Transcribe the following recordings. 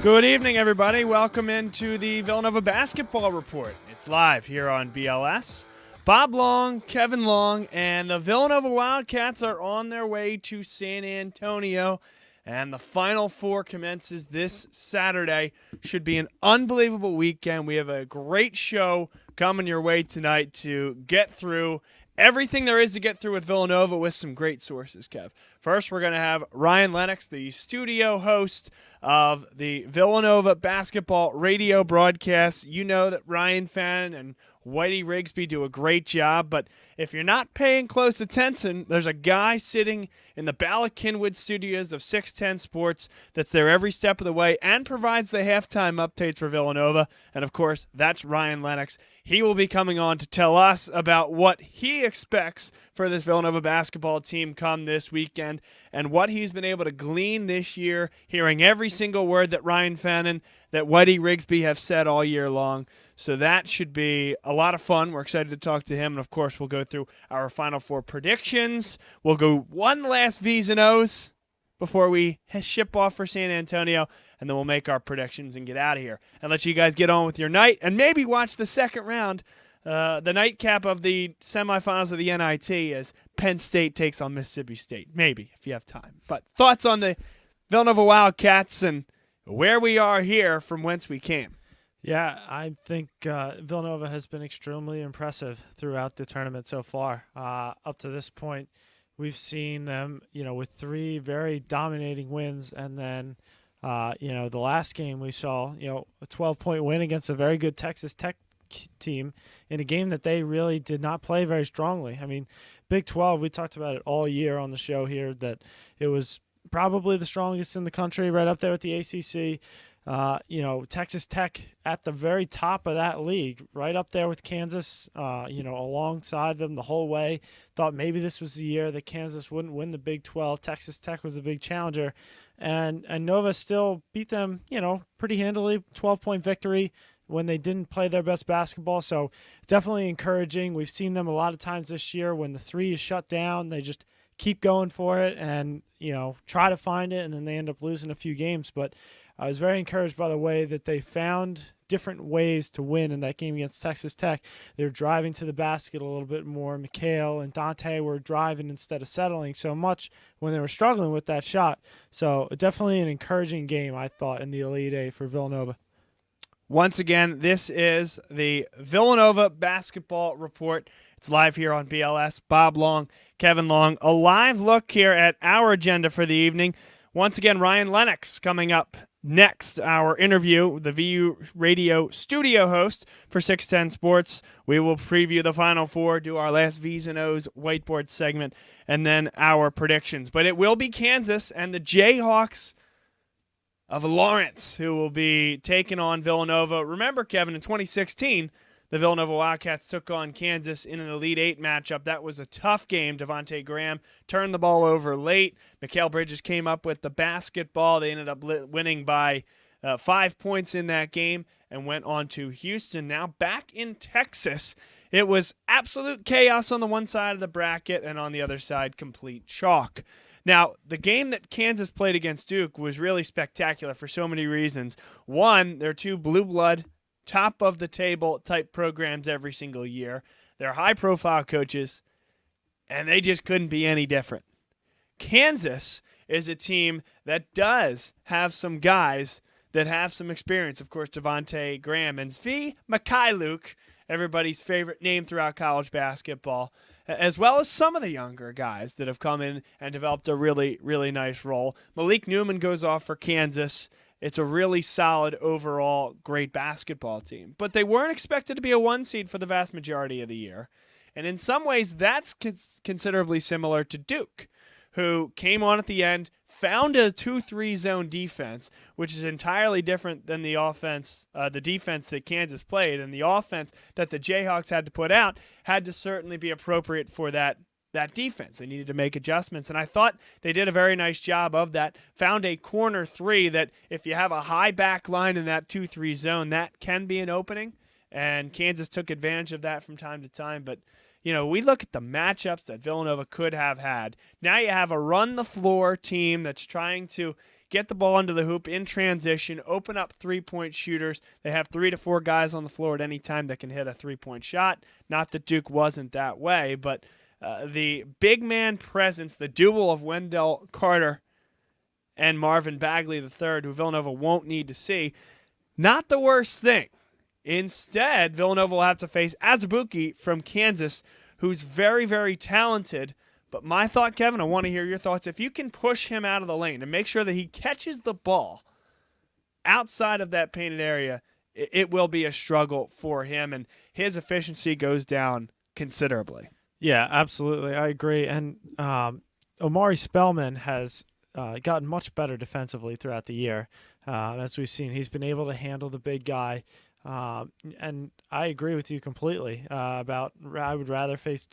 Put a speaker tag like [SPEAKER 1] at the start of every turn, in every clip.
[SPEAKER 1] Good evening, everybody. Welcome into the Villanova Basketball Report. It's live here on BLS. Bob Long, Kevin Long, and the Villanova Wildcats are on their way to San Antonio, and the Final Four commences this Saturday. Should be an unbelievable weekend. We have a great show coming your way tonight to get through everything there is to get through with Villanova with some great sources, Kev. First, we're going to have Ryan Lennox, the studio host of the Villanova Basketball Radio broadcast. You know that Ryan Fannin and Whitey Rigsby do a great job, but if you're not paying close attention, there's a guy sitting in the Bala Kinwood studios of 610 Sports that's there every step of the way and provides the halftime updates for Villanova, and of course, that's Ryan Lennox. He will be coming on to tell us about what he expects for this Villanova basketball team come this weekend and what he's been able to glean this year, hearing every single word that Ryan Fannin, that Whitey Rigsby have said all year long. So that should be a lot of fun. We're excited to talk to him. And, of course, we'll go through our Final Four predictions. We'll go one last V's and O's before we ship off for San Antonio, and then we'll make our predictions and get out of here and let you guys get on with your night and maybe watch the second round, the nightcap of the semifinals of the NIT as Penn State takes on Mississippi State. Maybe, if you have time. But thoughts on the Villanova Wildcats and where we are here from whence we came.
[SPEAKER 2] Yeah, I think Villanova has been extremely impressive throughout the tournament so far. Up to this point, we've seen them, with three very dominating wins, and then, the last game we saw, a 12-point win against a very good Texas Tech team in a game that they really did not play very strongly. I mean, Big 12, we talked about it all year on the show here, that it was probably the strongest in the country, right up there with the ACC. Texas Tech at the very top of that league, right up there with Kansas, alongside them the whole way. Thought maybe this was the year that Kansas wouldn't win the Big 12. Texas Tech was a big challenger. And Nova still beat them, pretty handily, 12-point victory when they didn't play their best basketball. So definitely encouraging. We've seen them a lot of times this year when the three is shut down, they just keep going for it and, try to find it, and then they end up losing a few games. But I was very encouraged by the way that they found different ways to win in that game against Texas Tech. They were driving to the basket a little bit more. Mikhail and Dante were driving instead of settling so much when they were struggling with that shot. So definitely an encouraging game, I thought, in the Elite Eight for Villanova.
[SPEAKER 1] Once again, this is the Villanova Basketball Report. It's live here on BLS. Bob Long, Kevin Long. A live look here at our agenda for the evening. Once again, Ryan Lennox coming up next. Our interview with the VU Radio studio host for 610 Sports. We will preview the Final Four, do our last V's and O's whiteboard segment, and then our predictions. But it will be Kansas and the Jayhawks of Lawrence who will be taking on Villanova. Remember, Kevin, in 2016, the Villanova Wildcats took on Kansas in an Elite Eight matchup. That was a tough game. Devontae Graham turned the ball over late. Mikal Bridges came up with the basketball. They ended up winning by 5 points in that game and went on to Houston. Now back in Texas, it was absolute chaos on the one side of the bracket, and on the other side, complete chalk. Now, the game that Kansas played against Duke was really spectacular for so many reasons. One, they're two blue blood, top-of-the-table type programs every single year. They're high-profile coaches, and they just couldn't be any different. Kansas is a team that does have some guys that have some experience. Of course, Devontae Graham and Svi Mikhailuk, everybody's favorite name throughout college basketball, as well as some of the younger guys that have come in and developed a really, really nice role. Malik Newman goes off for Kansas. It's a really solid overall great basketball team. But they weren't expected to be a one seed for the vast majority of the year. And in some ways, that's considerably similar to Duke, who came on at the end, found a 2-3 zone defense, which is entirely different than the offense, the defense that Kansas played. And the offense that the Jayhawks had to put out had to certainly be appropriate for that defense. They needed to make adjustments, and I thought they did a very nice job of that. Found a corner three that if you have a high back line in that 2-3 zone, that can be an opening, and Kansas took advantage of that from time to time. But, we look at the matchups that Villanova could have had. Now you have a run-the-floor team that's trying to get the ball into the hoop in transition, open up three-point shooters. They have 3 to 4 guys on the floor at any time that can hit a three-point shot. Not that Duke wasn't that way, but the big man presence, the duel of Wendell Carter and Marvin Bagley III, who Villanova won't need to see, not the worst thing. Instead, Villanova will have to face Azubuike from Kansas, who's very, very talented. But my thought, Kevin, I want to hear your thoughts. If you can push him out of the lane and make sure that he catches the ball outside of that painted area, it will be a struggle for him, and his efficiency goes down considerably.
[SPEAKER 2] Yeah, absolutely. I agree. And Omari Spellman has gotten much better defensively throughout the year. As we've seen, he's been able to handle the big guy. And I agree with you completely about I would rather face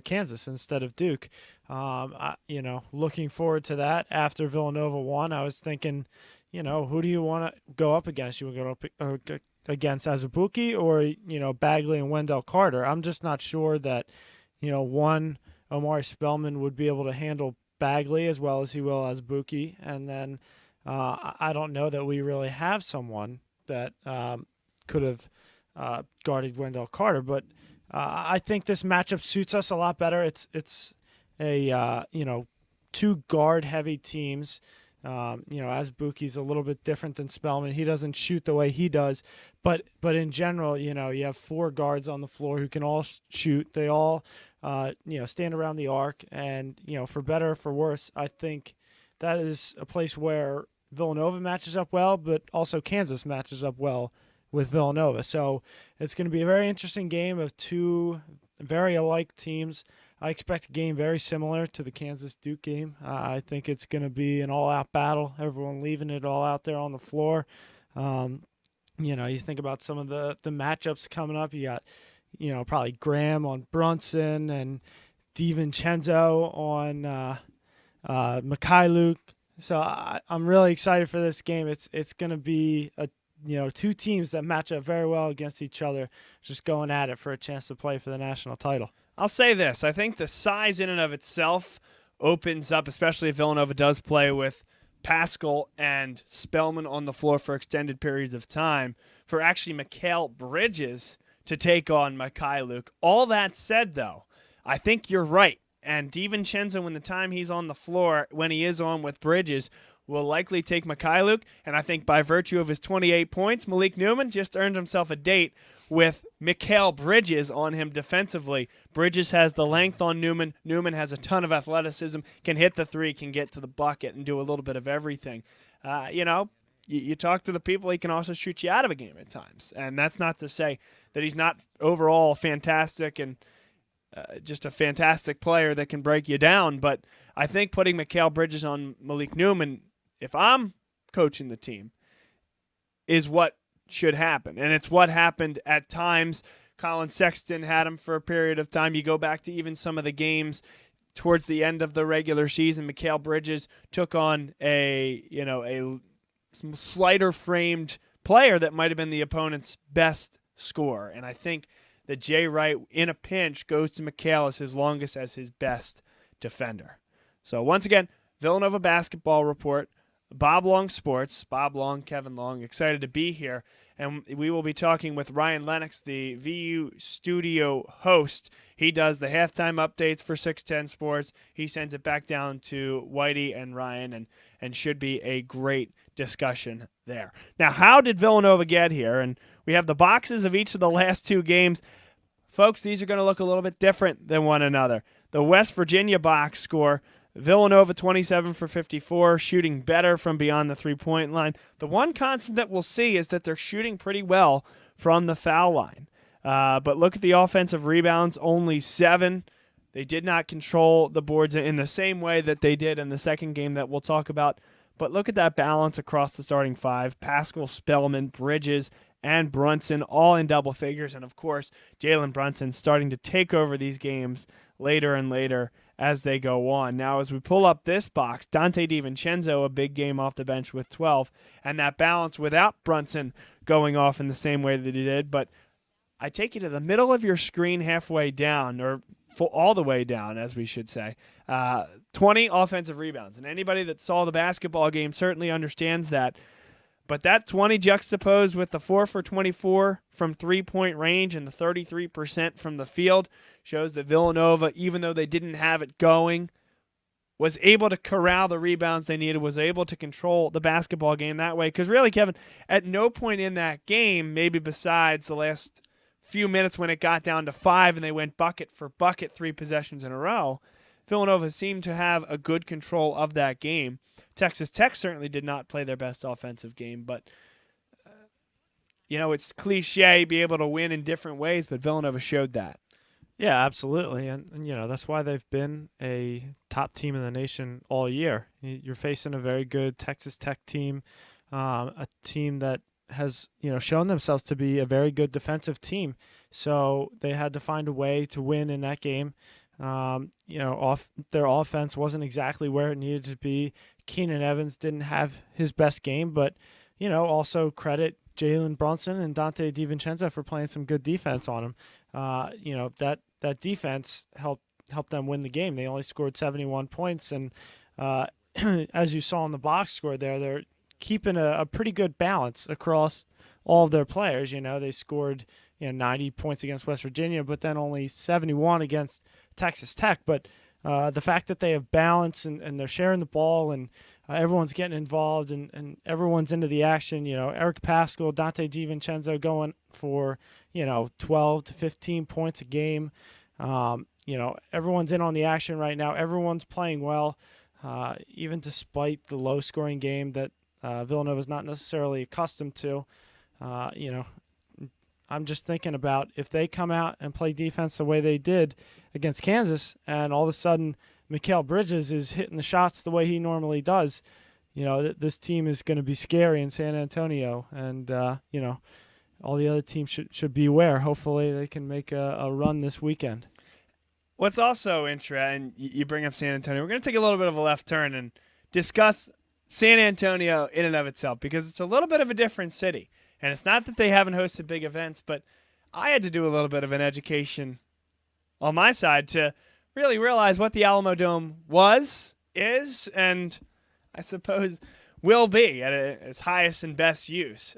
[SPEAKER 2] Kansas instead of Duke. Looking forward to that. After Villanova won, I was thinking, who do you want to go up against? You want to go up against Azubuike or, Bagley and Wendell Carter? I'm just not sure that, one, Omari Spellman would be able to handle Bagley as well as he will Azubuike. And then I don't know that we really have someone that could have guarded Wendell Carter, but I think this matchup suits us a lot better. It's a two guard heavy teams. Azubuike's a little bit different than Spellman. He doesn't shoot the way he does, but in general, you have 4 guards on the floor who can all shoot. They all stand around the arc, and for better or for worse, I think that is a place where Villanova matches up well, but also Kansas matches up well with Villanova. So it's going to be a very interesting game of two very alike teams. I expect a game very similar to the Kansas-Duke game. I think it's going to be an all-out battle, everyone leaving it all out there on the floor. You think about some of the matchups coming up. You got, probably Graham on Brunson and DiVincenzo on Mikhailuk. So I'm really excited for this game. It's going to be two teams that match up very well against each other, just going at it for a chance to play for the national title.
[SPEAKER 1] I'll say this. I think the size in and of itself opens up, especially if Villanova does play with Pascal and Spellman on the floor for extended periods of time, for actually Mikal Bridges to take on Mikhailuk. All that said, though, I think you're right. And DiVincenzo, when the time he's on the floor, when he is on with Bridges, will likely take Mikhailuk. And I think by virtue of his 28 points, Malik Newman just earned himself a date with Mikal Bridges on him defensively. Bridges has the length on Newman. Newman has a ton of athleticism, can hit the three, can get to the bucket, and do a little bit of everything. You talk to the people, he can also shoot you out of a game at times. And that's not to say that he's not overall fantastic and just a fantastic player that can break you down. But I think putting Mikal Bridges on Malik Newman, if I'm coaching the team, is what should happen. And it's what happened at times. Colin Sexton had him for a period of time. You go back to even some of the games towards the end of the regular season, Mikal Bridges took on a slighter framed player that might have been the opponent's best scorer. And I think that Jay Wright in a pinch goes to Mikal as longest as his best defender. So once again, Villanova Basketball Report, Bob Long Sports, Bob Long, Kevin Long, excited to be here. And we will be talking with Ryan Lennox, the VU studio host. He does the halftime updates for 610 Sports. He sends it back down to Whitey and Ryan, and should be a great discussion there. Now, how did Villanova get here? And we have the boxes of each of the last 2 games. Folks, these are going to look a little bit different than one another. The West Virginia box score, Villanova 27 for 54, shooting better from beyond the three-point line. The one constant that we'll see is that they're shooting pretty well from the foul line. But look at the offensive rebounds, only 7. They did not control the boards in the same way that they did in the second game that we'll talk about. But look at that balance across the starting 5. Pascal, Spellman, Bridges, and Brunson all in double figures. And, of course, Jalen Brunson starting to take over these games later and later as they go on. Now, as we pull up this box, Dante DiVincenzo, a big game off the bench with 12, and that balance without Brunson going off in the same way that he did. But I take you to the middle of your screen halfway down, or all the way down, as we should say. 20 offensive rebounds. And anybody that saw the basketball game certainly understands that. But that 20 juxtaposed with the 4 for 24 from three-point range and the 33% from the field shows that Villanova, even though they didn't have it going, was able to corral the rebounds they needed, was able to control the basketball game that way. Because really, Kevin, at no point in that game, maybe besides the last few minutes when it got down to 5 and they went bucket for bucket 3 possessions in a row, Villanova seemed to have a good control of that game. Texas Tech certainly did not play their best offensive game, but it's cliche be able to win in different ways, but Villanova showed that.
[SPEAKER 2] Yeah, absolutely. And that's why they've been a top team in the nation all year. You're facing a very good Texas Tech team, a team that has, shown themselves to be a very good defensive team. So they had to find a way to win in that game. Their offense wasn't exactly where it needed to be. Keenan Evans didn't have his best game, but, also credit Jalen Brunson and Dante DiVincenzo for playing some good defense on him. That defense helped them win the game. They only scored 71 points, and as you saw in the box score there, they're keeping a pretty good balance across all of their players. They scored 90 points against West Virginia, but then only 71 against Texas Tech. But the fact that they have balance and they're sharing the ball and everyone's getting involved and everyone's into the action. Eric Paschal, Dante DiVincenzo going for 12 to 15 points a game. Everyone's in on the action right now. Everyone's playing well, even despite the low-scoring game that Villanova is not necessarily accustomed to. I'm just thinking about if they come out and play defense the way they did against Kansas, and all of a sudden Mikal Bridges is hitting the shots the way he normally does, this team is going to be scary in San Antonio, and all the other teams should be aware. Hopefully they can make a run this weekend.
[SPEAKER 1] What's also interesting, you bring up San Antonio, we're going to take a little bit of a left turn and discuss San Antonio in and of itself, because it's a little bit of a different city. And it's not that they haven't hosted big events, but I had to do a little bit of an education on my side to really realize what the Alamo Dome is, and I suppose will be at its highest and best use.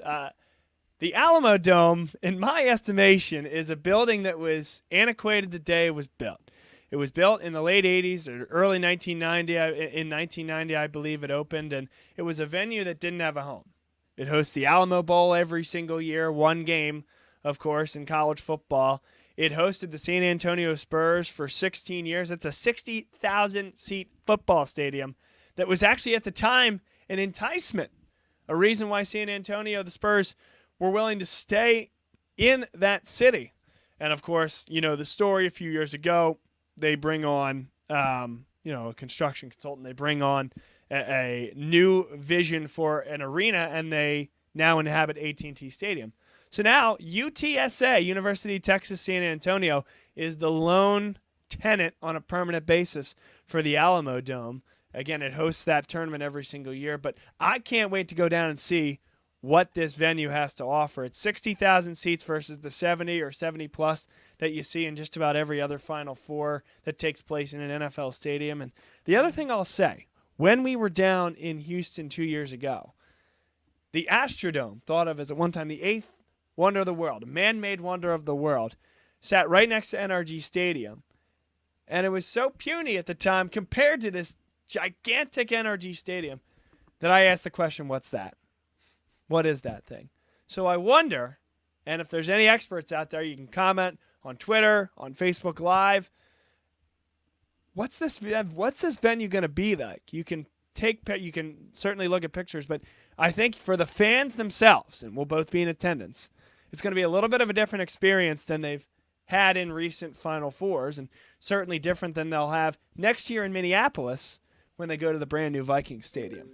[SPEAKER 1] The Alamo Dome, in my estimation, is a building that was antiquated the day it was built. It was built in the late 80s or early 1990. In 1990, I believe it opened, and it was a venue that didn't have a home. It hosts the Alamo Bowl every single year, one game, of course, in college football. It hosted the San Antonio Spurs for 16 years. That's a 60,000-seat football stadium that was actually at the time an enticement, a reason why San Antonio, the Spurs, were willing to stay in that city. And, of course, the story a few years ago, they bring on, a construction consultant. They bring on a new vision for an arena, and they now inhabit AT&T Stadium. So now UTSA, University of Texas San Antonio, is the lone tenant on a permanent basis for the Alamo Dome. Again, it hosts that tournament every single year, but I can't wait to go down and see what this venue has to offer. It's 60,000 seats versus the 70 or 70-plus that you see in just about every other Final Four that takes place in an NFL stadium. And the other thing I'll say, when we were down in Houston 2 years ago, the Astrodome, thought of as at one time the eighth wonder of the world, a man-made wonder of the world, sat right next to NRG Stadium. And it was so puny at the time compared to this gigantic NRG Stadium that I asked the question, what's that? What is that thing? So I wonder, and if there's any experts out there, you can comment on Twitter, on Facebook Live. What's this venue going to be like? You can certainly look at pictures, but I think for the fans themselves, and we'll both be in attendance, it's going to be a little bit of a different experience than they've had in recent Final Fours, and certainly different than they'll have next year in Minneapolis when they go to the brand new Vikings Stadium.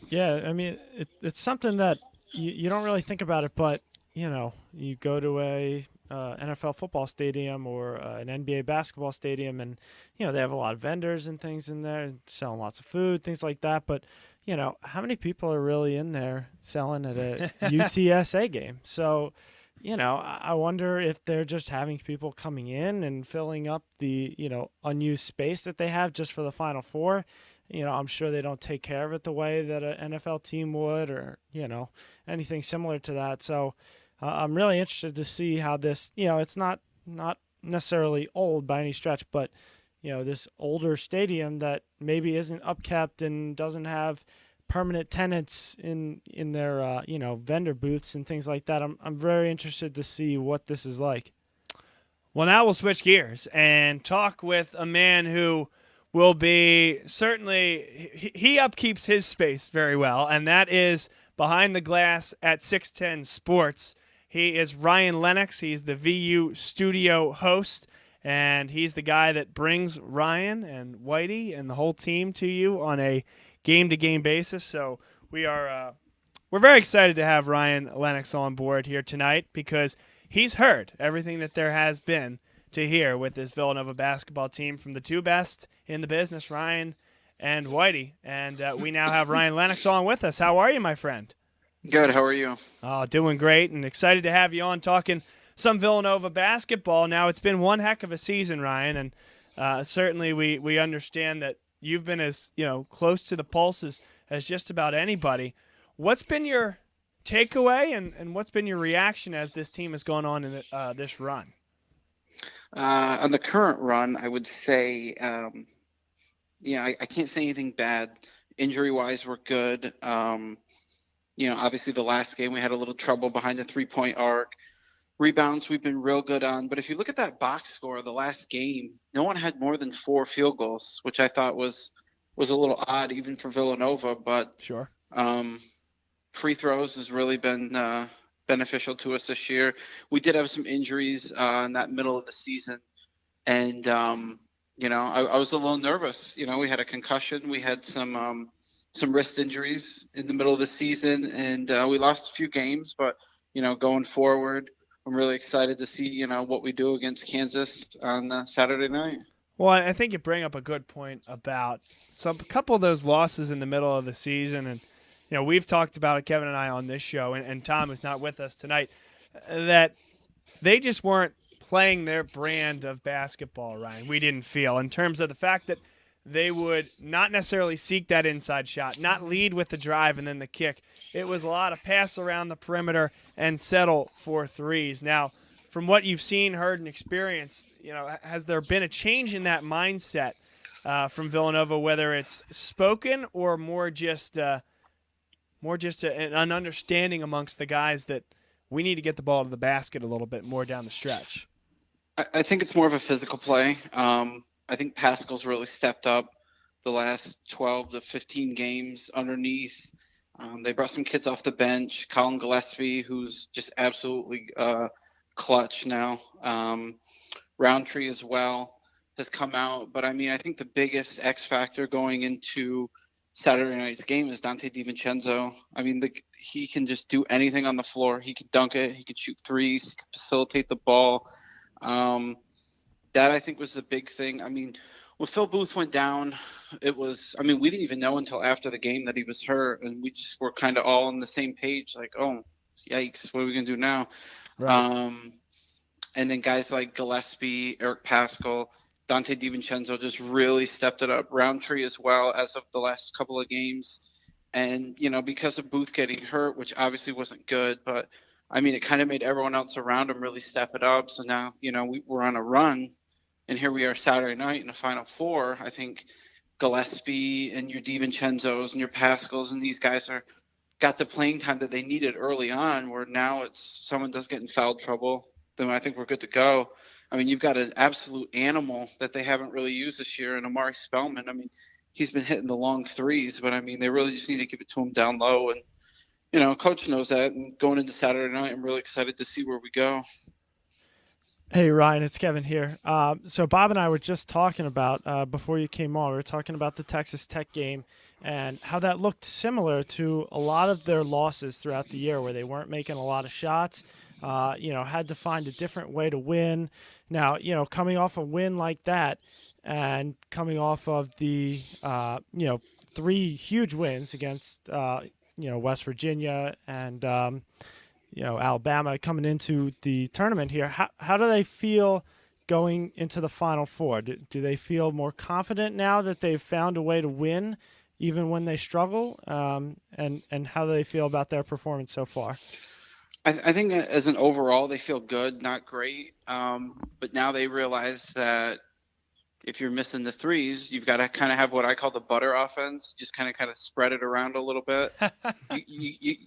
[SPEAKER 2] Yeah, I mean, it's something that you don't really think about it, but, you go to a NFL football stadium or an NBA basketball stadium, and, they have a lot of vendors and things in there, selling lots of food, things like that. But, how many people are really in there selling at a UTSA game? So, I wonder if they're just having people coming in and filling up the, unused space that they have just for the Final Four. I'm sure they don't take care of it the way that an NFL team would, or, anything similar to that. So I'm really interested to see how this, it's not necessarily old by any stretch, but, this older stadium that maybe isn't upkept and doesn't have permanent tenants in their vendor booths and things like that. I'm very interested to see what this is like.
[SPEAKER 1] Well, now we'll switch gears and talk with a man who will be certainly he upkeeps his space very well, and that is behind the glass at 610 Sports. He is Ryan Lennox. He's the VU studio host, and he's the guy that brings Ryan and Whitey and the whole team to you on a game-to-game basis. So we're very excited to have Ryan Lennox on board here tonight because he's heard everything that there has been to hear with this Villanova basketball team from the two best in the business, Ryan and Whitey. And we now have Ryan Lennox on with us. How are you, my friend?
[SPEAKER 3] Good. How are you?
[SPEAKER 1] Oh, doing great, and excited to have you on talking some Villanova basketball. Now, it's been one heck of a season, Ryan, and certainly we understand that you've been as close to the pulse as just about anybody. What's been your takeaway, and what's been your reaction as this team has gone on in this run?
[SPEAKER 3] On the current run, I would say, I can't say anything bad. Injury-wise, we're good. Obviously the last game we had a little trouble behind the three-point arc. Rebounds we've been real good on. But if you look at that box score, the last game, no one had more than 4 field goals, which I thought was a little odd even for Villanova. But
[SPEAKER 1] Sure.
[SPEAKER 3] Free throws has really been beneficial to us this year. We did have some injuries in that middle of the season. And, I was a little nervous. We had a concussion. We had some wrist injuries in the middle of the season, and we lost a few games. But, going forward, I'm really excited to see, what we do against Kansas on Saturday night.
[SPEAKER 1] Well, I think you bring up a good point about a couple of those losses in the middle of the season. And, we've talked about it, Kevin and I, on this show, and Tom, who's not with us tonight, that they just weren't playing their brand of basketball, Ryan. We didn't feel in terms of the fact that they would not necessarily seek that inside shot, not lead with the drive and then the kick. It was a lot of pass around the perimeter and settle for threes. Now, from what you've seen, heard, and experienced, has there been a change in that mindset from Villanova, whether it's spoken or more just an understanding amongst the guys that we need to get the ball to the basket a little bit more down the stretch?
[SPEAKER 3] I think it's more of a physical play. I think Pascal's really stepped up the last 12 to 15 games underneath. They brought some kids off the bench. Colin Gillespie, who's just absolutely clutch now. Roundtree as well has come out. But, I think the biggest X factor going into Saturday night's game is Dante DiVincenzo. He can just do anything on the floor. He can dunk it. He can shoot threes. He can facilitate the ball. That I think was the big thing. When Phil Booth went down, it was, we didn't even know until after the game that he was hurt, and we just were kind of all on the same page, like, oh, yikes, what are we going to do now?
[SPEAKER 1] Right.
[SPEAKER 3] And then guys like Gillespie, Eric Pascal, Dante DiVincenzo just really stepped it up. Roundtree as well as of the last couple of games. And, because of Booth getting hurt, which obviously wasn't good, but, it kind of made everyone else around him really step it up. So now, we're on a run. And here we are Saturday night in the Final Four. I think Gillespie and your DiVincenzos and your Pascals and these guys got the playing time that they needed early on, where now it's someone does get in foul trouble, then I think we're good to go. You've got an absolute animal that they haven't really used this year in Amari Spellman. He's been hitting the long threes, but, they really just need to give it to him down low. And, Coach knows that. And going into Saturday night, I'm really excited to see where we go.
[SPEAKER 2] Hey, Ryan, it's Kevin here. So Bob and I were just talking about, before you came on, we were talking about the Texas Tech game and how that looked similar to a lot of their losses throughout the year where they weren't making a lot of shots, had to find a different way to win. Now, coming off a win like that and coming off of the, 3 huge wins against, West Virginia and, Alabama coming into the tournament here. How do they feel going into the Final Four? Do they feel more confident now that they've found a way to win, even when they struggle? And how do they feel about their performance so far?
[SPEAKER 3] I think that as an overall, they feel good, not great. But now they realize that if you're missing the threes, you've got to kind of have what I call the butter offense. Just kind of spread it around a little bit. And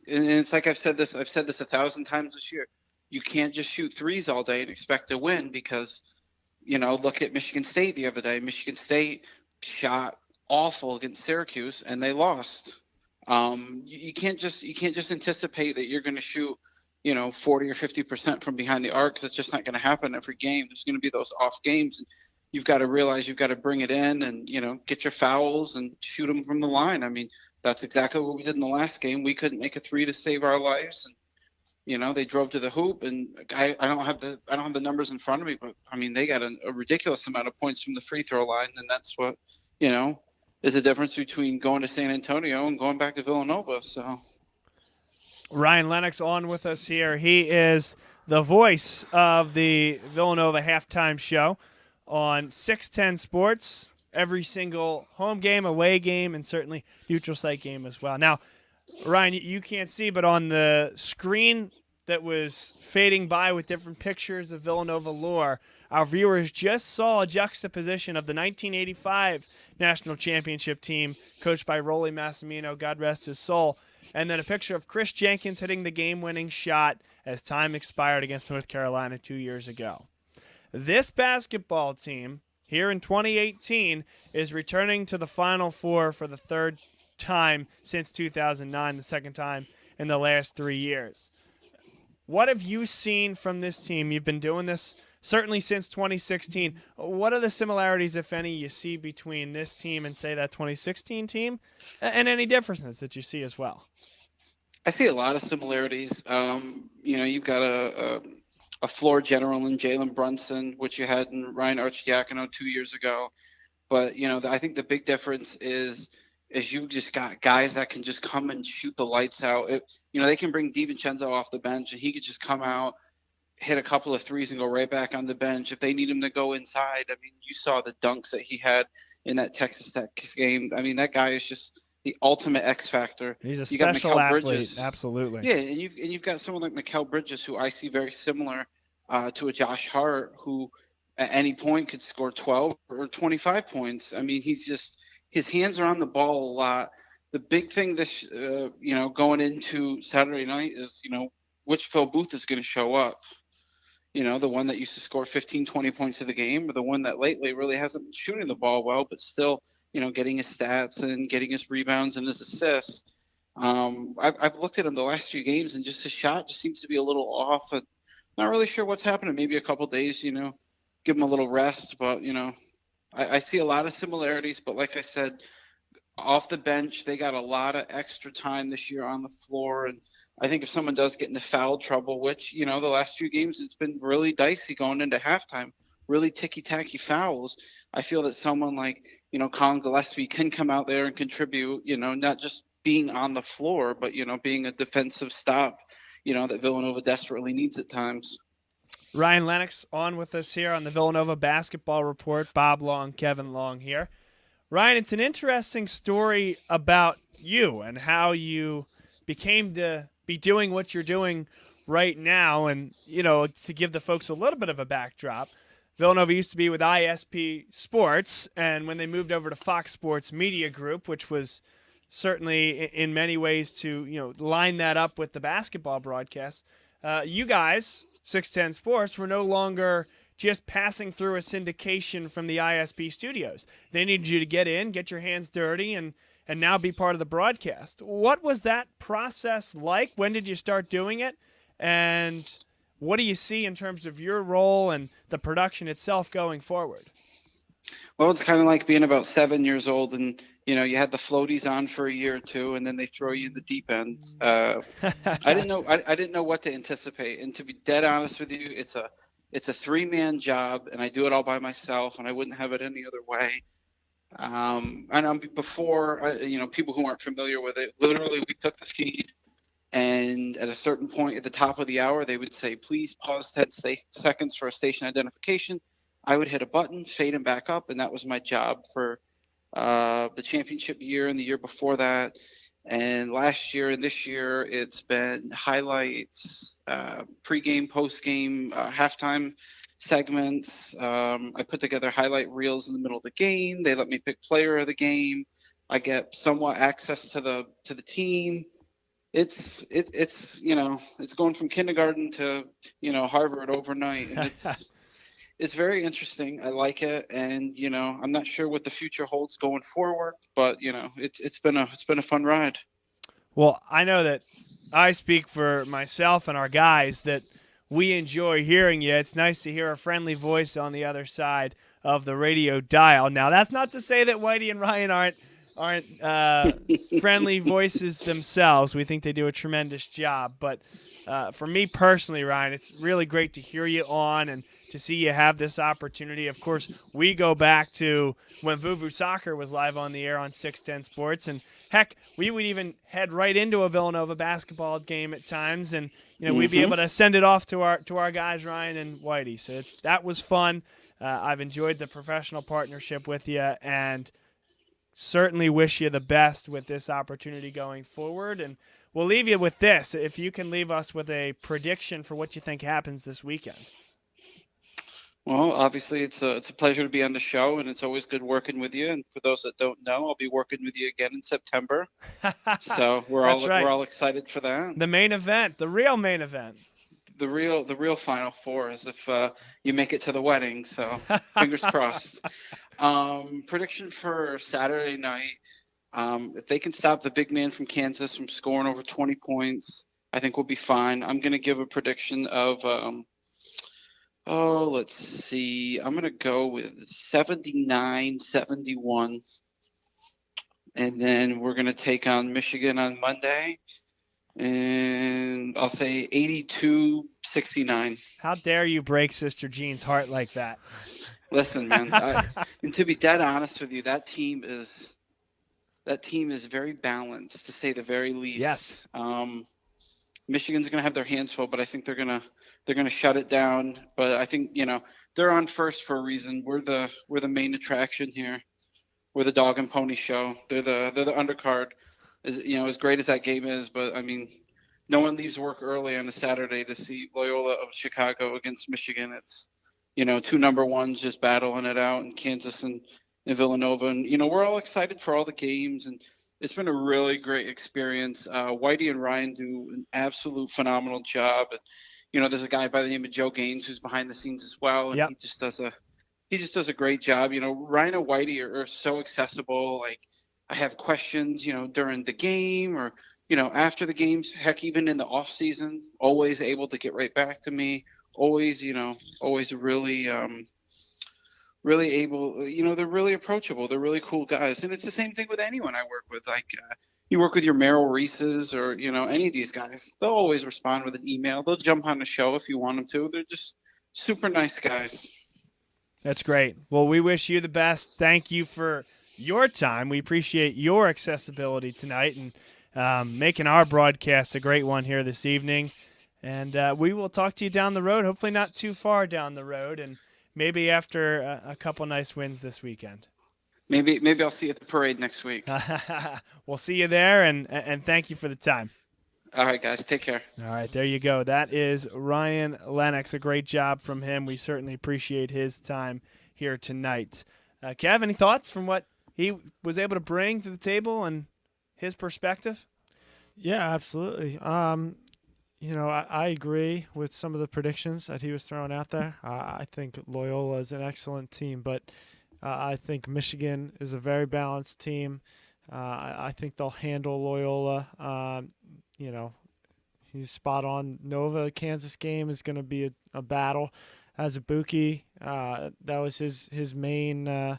[SPEAKER 3] it's like I've said this 1,000 times this year. You can't just shoot threes all day and expect to win because, look at Michigan State the other day. Michigan State shot awful against Syracuse and they lost. You can't just anticipate that you're going to shoot 40 or 50% from behind the arc. 'Cause it's just not going to happen every game. There's going to be those off games. And you've got to realize you've got to bring it in and, get your fouls and shoot them from the line. I mean, that's exactly what we did in the last game. We couldn't make a three to save our lives. And, they drove to the hoop and I don't have the numbers in front of me, but I mean, they got a ridiculous amount of points from the free throw line. And that's what, is the difference between going to San Antonio and going back to Villanova. So
[SPEAKER 1] Ryan Lennox on with us here. He is the voice of the Villanova halftime show on 610 Sports, every single home game, away game, and certainly neutral site game as well. Now, Ryan, you can't see, but on the screen that was fading by with different pictures of Villanova lore, our viewers just saw a juxtaposition of the 1985 national championship team coached by Rolly Massimino, God rest his soul, and then a picture of Chris Jenkins hitting the game-winning shot as time expired against North Carolina 2 years ago. This basketball team here in 2018 is returning to the Final Four for the third time since 2009, the second time in the last 3 years. What have you seen from this team? You've been doing this certainly since 2016. What are the similarities, if any, you see between this team and, say, that 2016 team, and any differences that you see as well?
[SPEAKER 3] I see a lot of similarities. You've got a floor general in Jalen Brunson, which you had in Ryan Arcidiacono 2 years ago. But, I think the big difference is you've just got guys that can just come and shoot the lights out. They can bring DiVincenzo off the bench, and he could just come out, hit a couple of threes, and go right back on the bench. If they need him to go inside, I mean, you saw the dunks that he had in that Texas Tech game. I mean, that guy is just the ultimate X factor.
[SPEAKER 1] He's a special athlete, absolutely.
[SPEAKER 3] Yeah, and you've got someone like Mikal Bridges, who I see very similar to a Josh Hart, who at any point could score 12 or 25 points. I mean, his hands are on the ball a lot. The big thing this, going into Saturday night is, which Phil Booth is going to show up. The one that used to score 15, 20 points of the game, or the one that lately really hasn't been shooting the ball well, but still, getting his stats and getting his rebounds and his assists. I've looked at him the last few games, and just his shot just seems to be a little off. And not really sure what's happening. Maybe a couple days, give him a little rest. But, I see a lot of similarities. But like I said, off the bench, they got a lot of extra time this year on the floor. And I think if someone does get into foul trouble, which, the last few games, it's been really dicey going into halftime, really ticky-tacky fouls. I feel that someone like, Colin Gillespie can come out there and contribute, not just being on the floor, but, being a defensive stop, that Villanova desperately needs at times.
[SPEAKER 1] Ryan Lennox on with us here on the Villanova Basketball Report. Bob Long, Kevin Long here. Ryan, it's an interesting story about you and how you became to be doing what you're doing right now. And, to give the folks a little bit of a backdrop, Villanova used to be with ISP Sports, and when they moved over to Fox Sports Media Group, which was certainly in many ways to, line that up with the basketball broadcast, you guys, 610 Sports, were no longer just passing through a syndication from the ISP studios. They needed you to get in, get your hands dirty, and now be part of the broadcast. What was that process like? When did you start doing it? And what do you see in terms of your role and the production itself going forward?
[SPEAKER 3] Well, it's kind of like being about 7 years old and, you had the floaties on for a year or two, and then they throw you in the deep end. I didn't know what to anticipate. And to be dead honest with you, it's a 3-man job, and I do it all by myself, and I wouldn't have it any other way. Before, people who aren't familiar with it, literally we took the feed And at a certain point at the top of the hour, they would say, please pause 10 seconds for a station identification. I would hit a button, fade them back up, and that was my job for the championship year and the year before that. And last year and this year, it's been highlights, pregame, postgame, halftime segments. I put together highlight reels in the middle of the game. They let me pick player of the game. I get somewhat access to the team. It's it's going from kindergarten to Harvard overnight, and it's very interesting. I like it, and I'm not sure what the future holds going forward, but it's been a fun ride.
[SPEAKER 1] Well, I know that I speak for myself and our guys that we enjoy hearing you. It's nice to hear a friendly voice on the other side of the radio dial. Now, that's not to say that Whitey and Ryan aren't friendly voices themselves. We think they do a tremendous job. But for me personally, Ryan, it's really great to hear you on and to see you have this opportunity. Of course, we go back to when Vuvu Soccer was live on the air on 610 Sports. And, heck, we would even head right into a Villanova basketball game at times. And, we'd be able to send it off to our guys, Ryan and Whitey. So that was fun. I've enjoyed the professional partnership with you, and certainly wish you the best with this opportunity going forward. And we'll leave you with this. If you can leave us with a prediction for what you think happens this weekend.
[SPEAKER 3] Well, obviously, it's a pleasure to be on the show, and it's always good working with you. And for those that don't know, I'll be working with you again in September. So we're all excited for that.
[SPEAKER 1] The main event, the real main event.
[SPEAKER 3] The real Final Four is if you make it to the wedding. So fingers crossed. Prediction for Saturday night. If they can stop the big man from Kansas from scoring over 20 points, I think we'll be fine. I'm going to give a prediction of, let's see. I'm going to go with 79-71. And then we're going to take on Michigan on Monday. And I'll say 82-69.
[SPEAKER 1] How dare you break Sister Jean's heart like that?
[SPEAKER 3] Listen, man, and to be dead honest with you, that team is very balanced, to say the very least.
[SPEAKER 1] Yes.
[SPEAKER 3] Michigan's going to have their hands full, but I think they're going to shut it down. But I think they're on first for a reason. We're the main attraction here. We're the dog and pony show. They're the undercard. As great as that game is, but I mean, no one leaves work early on a Saturday to see Loyola of Chicago against Michigan. It's two number ones just battling it out in Kansas and Villanova, and we're all excited for all the games, and it's been a really great experience. Whitey and Ryan do an absolute phenomenal job, and there's a guy by the name of Joe Gaines who's behind the scenes as well, and he just does a great job. Ryan and Whitey are so accessible. Like, I have questions, during the game or, after the games, heck, even in the off season, always able to get right back to me. Always, always really able, they're really approachable. They're really cool guys. And it's the same thing with anyone I work with. Like, you work with your Merrill Reeses or, any of these guys, they'll always respond with an email. They'll jump on the show if you want them to. They're just super nice guys.
[SPEAKER 1] That's great. Well, we wish you the best. Thank you for your time. We appreciate your accessibility tonight and making our broadcast a great one here this evening. And we will talk to you down the road, hopefully not too far down the road, and maybe after a couple nice wins this weekend.
[SPEAKER 3] Maybe I'll see you at the parade next week.
[SPEAKER 1] We'll see you there, and thank you for the time.
[SPEAKER 3] All right, guys. Take care.
[SPEAKER 1] All right, there you go. That is Ryan Lennox. A great job from him. We certainly appreciate his time here tonight. Kev, any thoughts from what he was able to bring to the table and his perspective?
[SPEAKER 2] Yeah, absolutely. I agree with some of the predictions that he was throwing out there. I think Loyola is an excellent team, but I think Michigan is a very balanced team. I think they'll handle Loyola. He's spot on. Nova Kansas game is going to be a battle. Azubuike, that was his main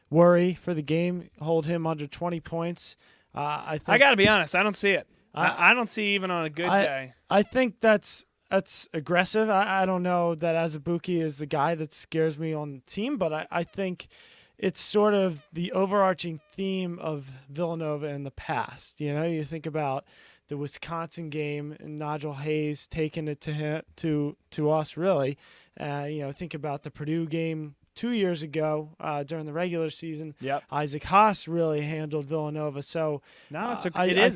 [SPEAKER 2] worry for the game. Hold him under 20 points. I
[SPEAKER 1] got to be honest. I don't see it. I don't see even on a good day.
[SPEAKER 2] I think that's aggressive. I don't know that Azubuike is the guy that scares me on the team, but I think it's sort of the overarching theme of Villanova in the past. You think about the Wisconsin game and Nigel Hayes taking it to us really. Think about the Purdue game 2 years ago during the regular season.
[SPEAKER 1] Yep.
[SPEAKER 2] Isaac Haas really handled Villanova. So
[SPEAKER 1] No,
[SPEAKER 2] I
[SPEAKER 1] it's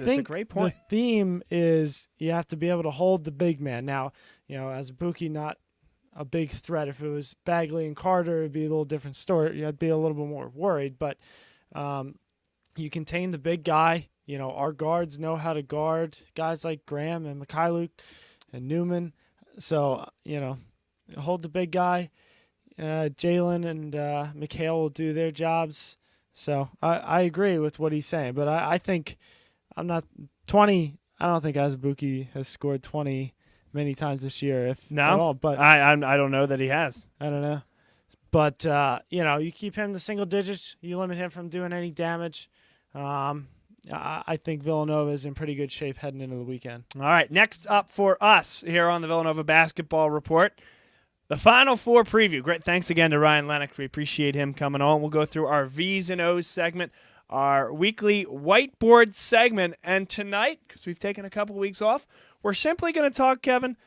[SPEAKER 1] a
[SPEAKER 2] think
[SPEAKER 1] great point.
[SPEAKER 2] the theme is you have to be able to hold the big man. Now, as a Buki, not a big threat. If it was Bagley and Carter, it'd be a little different story. I'd be a little bit more worried. But you contain the big guy. Our guards know how to guard guys like Graham and Mikhailuk and Newman. So, hold the big guy. Jalen and Mikhail will do their jobs. So I agree with what he's saying. But I think I'm not 20. I don't think Azubuike has scored 20 many times this year, if
[SPEAKER 1] No,
[SPEAKER 2] at all. But
[SPEAKER 1] I don't know that he has.
[SPEAKER 2] I don't know. But, you keep him to single digits. You limit him from doing any damage. I think Villanova is in pretty good shape heading into the weekend.
[SPEAKER 1] All right, next up for us here on the Villanova Basketball Report, the Final Four preview. Great, thanks again to Ryan Lennox. We appreciate him coming on. We'll go through our V's and O's segment, our weekly whiteboard segment, and tonight, because we've taken a couple weeks off, we're simply going to talk, Kevin,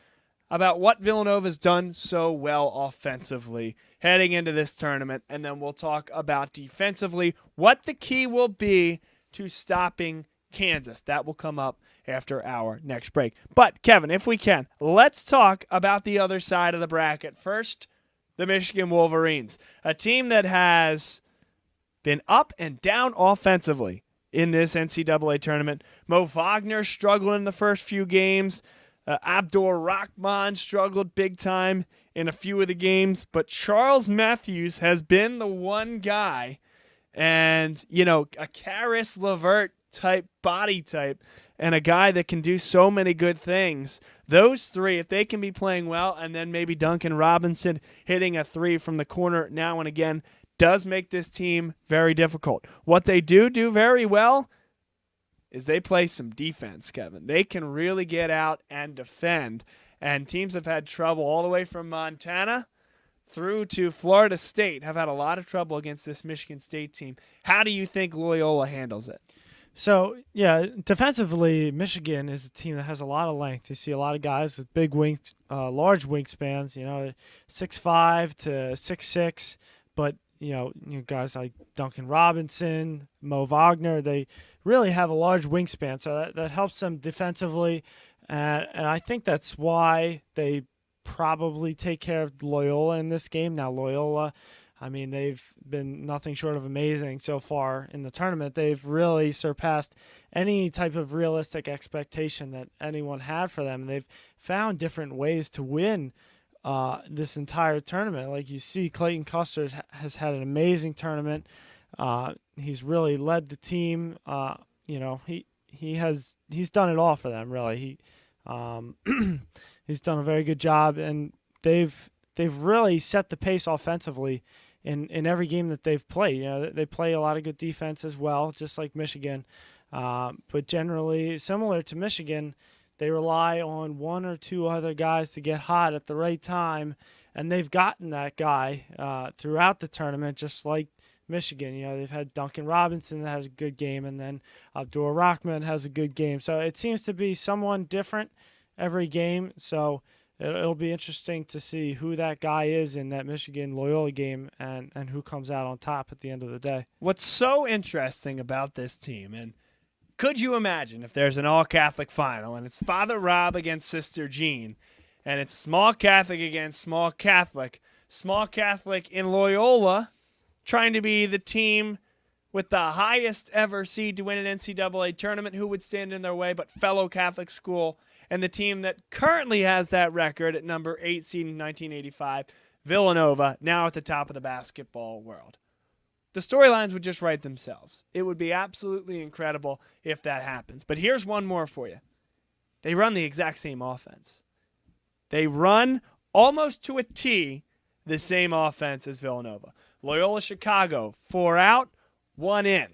[SPEAKER 1] about what Villanova's done so well offensively heading into this tournament, and then we'll talk about defensively, what the key will be to stopping Kansas. That will come up after our next break. But, Kevin, if we can, let's talk about the other side of the bracket. First, the Michigan Wolverines, a team that has been up and down offensively in this NCAA tournament. Mo Wagner struggled in the first few games. Abdur Rahman struggled big time in a few of the games. But Charles Matthews has been the one guy, and, a Karis LeVert type body type, and a guy that can do so many good things. Those three, if they can be playing well, and then maybe Duncan Robinson hitting a three from the corner now and again, does make this team very difficult. What they do very well is they play some defense, Kevin. They can really get out and defend, and teams have had trouble all the way from Montana through to Florida State, have had a lot of trouble against this Michigan State team. How do you think Loyola handles it?
[SPEAKER 2] So, defensively, Michigan is a team that has a lot of length. You see a lot of guys with big large wingspans, 6'5" to 6'6", but guys like Duncan Robinson, Mo Wagner, they really have a large wingspan, so that helps them defensively, and I think that's why they probably take care of Loyola in this game. Now, Loyola, they've been nothing short of amazing so far in the tournament. They've really surpassed any type of realistic expectation that anyone had for them. They've found different ways to win this entire tournament. Like you see, Clayton Custer has had an amazing tournament. He's really led the team. He's done it all for them, really. He's done a very good job, and they've really set the pace offensively in every game that they've played. They play a lot of good defense as well, just like Michigan. But generally, similar to Michigan, they rely on one or two other guys to get hot at the right time, and they've gotten that guy throughout the tournament, just like Michigan. They've had Duncan Robinson that has a good game, and then Abdur Rahman has a good game. So it seems to be someone different every game. So it'll be interesting to see who that guy is in that Michigan Loyola game and who comes out on top at the end of the day.
[SPEAKER 1] What's so interesting about this team, and could you imagine if there's an all-Catholic final and it's Father Rob against Sister Jean, and it's small Catholic against small Catholic in Loyola trying to be the team with the highest ever seed to win an NCAA tournament, who would stand in their way, but fellow Catholic school, and the team that currently has that record at number 8 seed in 1985, Villanova, now at the top of the basketball world. The storylines would just write themselves. It would be absolutely incredible if that happens. But here's one more for you. They run the exact same offense. They run almost to a T the same offense as Villanova. Loyola Chicago, 4 out, 1 in.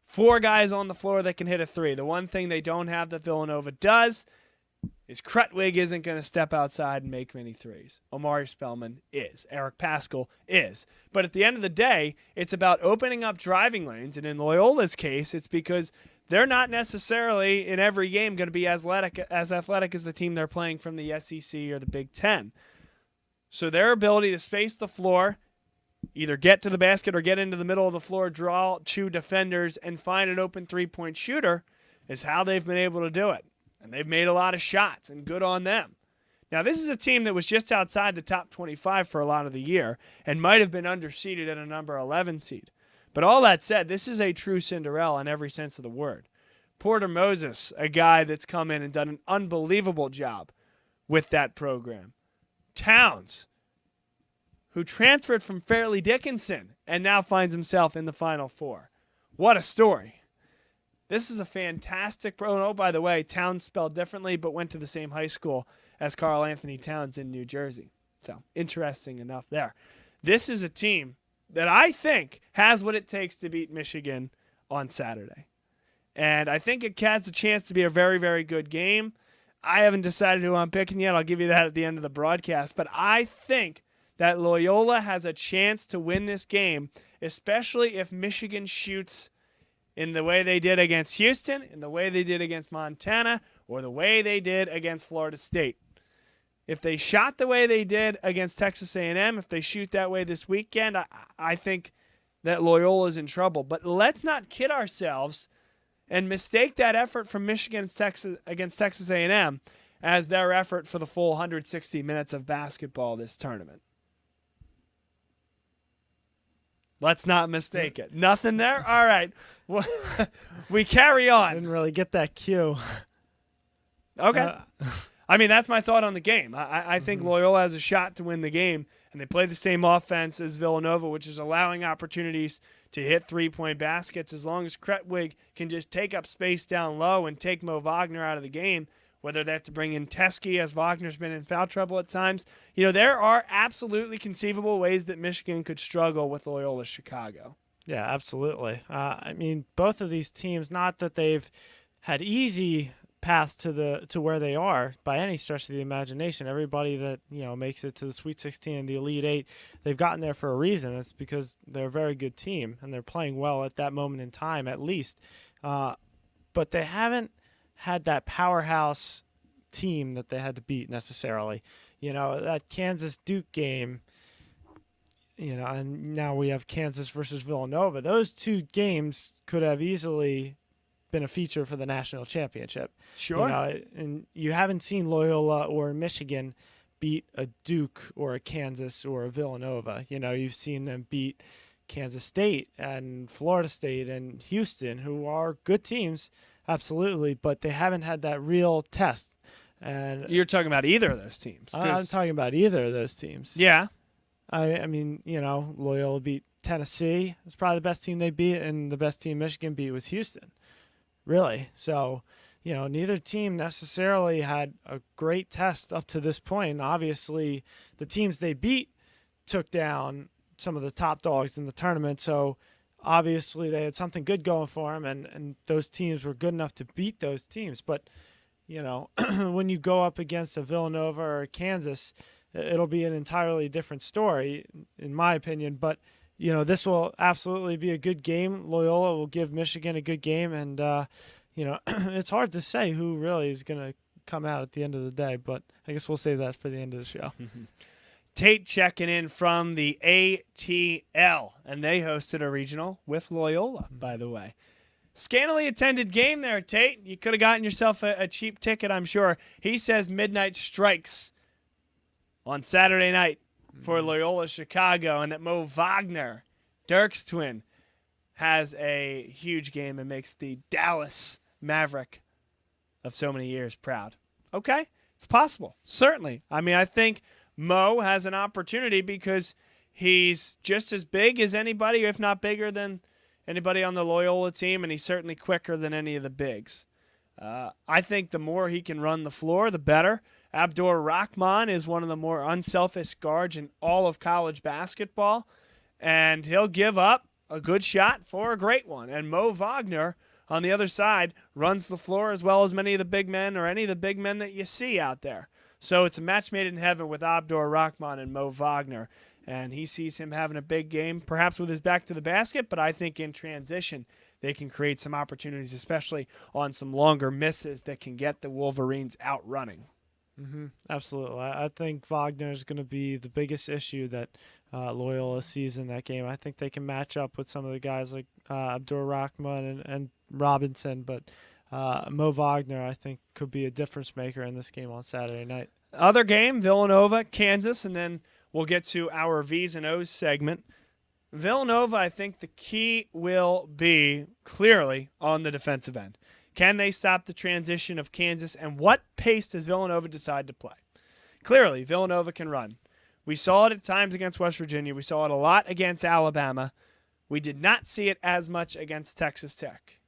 [SPEAKER 1] 4 guys on the floor that can hit a three. The one thing they don't have that Villanova does is Krutwig isn't going to step outside and make many threes. Omari Spellman is. Eric Paschal is. But at the end of the day, it's about opening up driving lanes, and in Loyola's case, it's because they're not necessarily in every game going to be as athletic as the team they're playing from the SEC or the Big Ten. So their ability to space the floor, either get to the basket or get into the middle of the floor, draw, chew defenders, and find an open three-point shooter is how they've been able to do it. And they've made a lot of shots, and good on them. Now, this is a team that was just outside the top 25 for a lot of the year and might have been underseeded at a number 11 seed. But all that said, this is a true Cinderella in every sense of the word. Porter Moses, a guy that's come in and done an unbelievable job with that program. Towns, who transferred from Fairleigh Dickinson and now finds himself in the Final Four. What a story. This is a fantastic pro. Oh, by the way, Towns spelled differently but went to the same high school as Karl Anthony Towns in New Jersey. So, interesting enough there. This is a team that I think has what it takes to beat Michigan on Saturday. And I think it has a chance to be a very, very good game. I haven't decided who I'm picking yet. I'll give you that at the end of the broadcast. But I think that Loyola has a chance to win this game, especially if Michigan shoots in the way they did against Houston, in the way they did against Montana, or the way they did against Florida State. If they shot the way they did against Texas A&M, if they shoot that way this weekend, I think that Loyola's in trouble. But let's not kid ourselves and mistake that effort from Michigan against Texas A&M as their effort for the full 160 minutes of basketball this tournament. Let's not mistake it. Nothing there? All right. Well, we carry on.
[SPEAKER 2] I didn't really get that cue.
[SPEAKER 1] Okay. I mean, that's my thought on the game. I think Loyola has a shot to win the game, and they play the same offense as Villanova, which is allowing opportunities to hit three-point baskets. As long as Kretwig can just take up space down low and take Mo Wagner out of the game, whether that's to bring in Teskey, as Wagner's been in foul trouble at times. You know, there are absolutely conceivable ways that Michigan could struggle with Loyola Chicago.
[SPEAKER 2] Yeah, absolutely. I mean, both of these teams, not that they've had easy path to where they are by any stretch of the imagination. Everybody that makes it to the Sweet 16 and the Elite Eight, they've gotten there for a reason. It's because they're a very good team and they're playing well at that moment in time, at least. But they haven't had that powerhouse team that they had to beat necessarily. That Kansas Duke game. And now we have Kansas versus Villanova. Those two games could have easily been a feature for the national championship.
[SPEAKER 1] Sure.
[SPEAKER 2] And you haven't seen Loyola or Michigan beat a Duke or a Kansas or a Villanova. You've seen them beat Kansas State and Florida State and Houston, who are good teams, absolutely, but they haven't had that real test. And
[SPEAKER 1] you're talking about either of those teams.
[SPEAKER 2] I'm talking about either of those teams.
[SPEAKER 1] Yeah.
[SPEAKER 2] I mean, Loyola beat Tennessee. It's probably the best team they beat, and the best team Michigan beat was Houston. Really. So, neither team necessarily had a great test up to this point. And obviously, the teams they beat took down some of the top dogs in the tournament. So, obviously, they had something good going for them, and those teams were good enough to beat those teams. But, when you go up against a Villanova or a Kansas, it'll be an entirely different story, in my opinion. But, this will absolutely be a good game. Loyola will give Michigan a good game. And, it's hard to say who really is going to come out at the end of the day. But I guess we'll save that for the end of the show.
[SPEAKER 1] Tate checking in from the ATL. And they hosted a regional with Loyola, by the way. Scantily attended game there, Tate. You could have gotten yourself a cheap ticket, I'm sure. He says midnight strikes on Saturday night for Loyola Chicago, and that Mo Wagner, Dirk's twin, has a huge game and makes the Dallas Maverick of so many years proud. Okay, it's possible, certainly. I mean, I think Mo has an opportunity because he's just as big as anybody, if not bigger than anybody on the Loyola team, and he's certainly quicker than any of the bigs. I think the more he can run the floor, the better. Abdur Rahman is one of the more unselfish guards in all of college basketball, and he'll give up a good shot for a great one. And Mo Wagner, on the other side, runs the floor as well as many of the big men or any of the big men that you see out there. So it's a match made in heaven with Abdur Rahman and Mo Wagner, and he sees him having a big game, perhaps with his back to the basket, but I think in transition they can create some opportunities, especially on some longer misses that can get the Wolverines out running.
[SPEAKER 2] Absolutely. I think Wagner is going to be the biggest issue that Loyola sees in that game. I think they can match up with some of the guys like Abdur-Rahman and Robinson, but Mo Wagner, I think, could be a difference maker in this game on Saturday night.
[SPEAKER 1] Other game, Villanova, Kansas, and then we'll get to our V's and O's segment. Villanova, I think the key will be clearly on the defensive end. Can they stop the transition of Kansas, and what pace does Villanova decide to play? Clearly, Villanova can run. We saw it at times against West Virginia. We saw it a lot against Alabama. We did not see it as much against Texas Tech.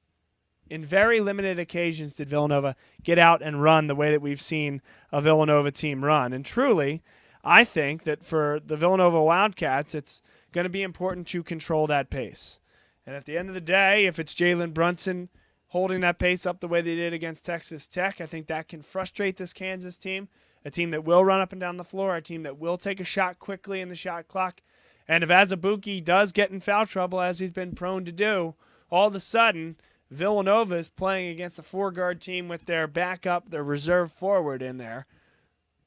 [SPEAKER 1] In very limited occasions did Villanova get out and run the way that we've seen a Villanova team run. And truly, I think that for the Villanova Wildcats, it's going to be important to control that pace. And at the end of the day, if it's Jalen Brunson holding that pace up the way they did against Texas Tech, I think that can frustrate this Kansas team, a team that will run up and down the floor, a team that will take a shot quickly in the shot clock. And if Azubuike does get in foul trouble, as he's been prone to do, all of a sudden, Villanova is playing against a four-guard team with their backup, their reserve forward in there,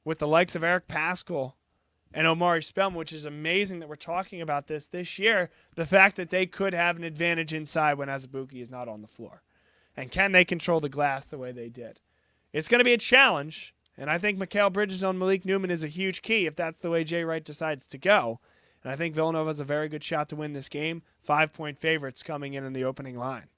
[SPEAKER 1] with the likes of Eric Paschal and Omari Spellman, which is amazing that we're talking about this year, the fact that they could have an advantage inside when Azubuike is not on the floor. And can they control the glass the way they did? It's going to be a challenge, and I think Mikal Bridges on Malik Newman is a huge key if that's the way Jay Wright decides to go. And I think Villanova has a very good shot to win this game. 5-point favorites coming in the opening line.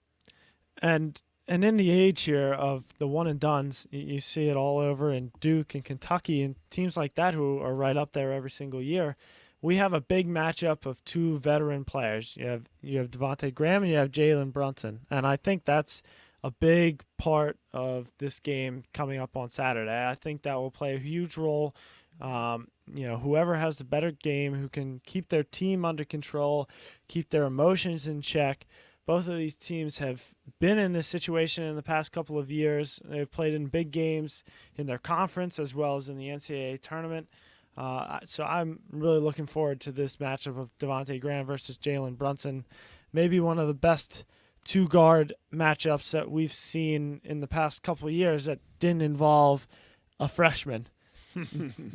[SPEAKER 2] And in the age here of the one-and-dones, you see it all over in Duke and Kentucky and teams like that who are right up there every single year. We have a big matchup of two veteran players. You have Devontae Graham and you have Jalen Brunson. And I think that's a big part of this game coming up on Saturday. I think that will play a huge role. Whoever has the better game, who can keep their team under control, keep their emotions in check. Both of these teams have been in this situation in the past couple of years. They've played in big games in their conference as well as in the NCAA tournament. So I'm really looking forward to this matchup of Devontae Graham versus Jalen Brunson. Maybe one of the best two-guard matchups that we've seen in the past couple of years that didn't involve a freshman.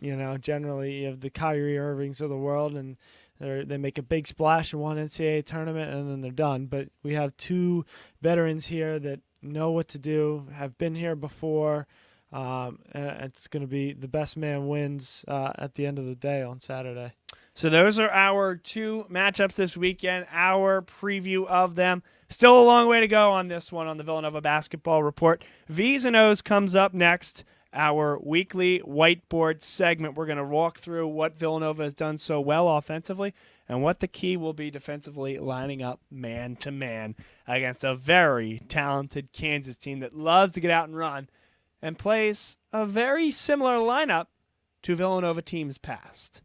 [SPEAKER 2] Generally you have the Kyrie Irvings of the world, and they make a big splash in one NCAA tournament, and then they're done. But we have two veterans here that know what to do, have been here before, and it's going to be the best man wins at the end of the day on Saturday.
[SPEAKER 1] So those are our two matchups this weekend, our preview of them. Still a long way to go on this one on the Villanova Basketball Report. V's and O's comes up next. Our weekly whiteboard segment. We're going to walk through what Villanova has done so well offensively and what the key will be defensively, lining up man-to-man against a very talented Kansas team that loves to get out and run and plays a very similar lineup to Villanova teams past.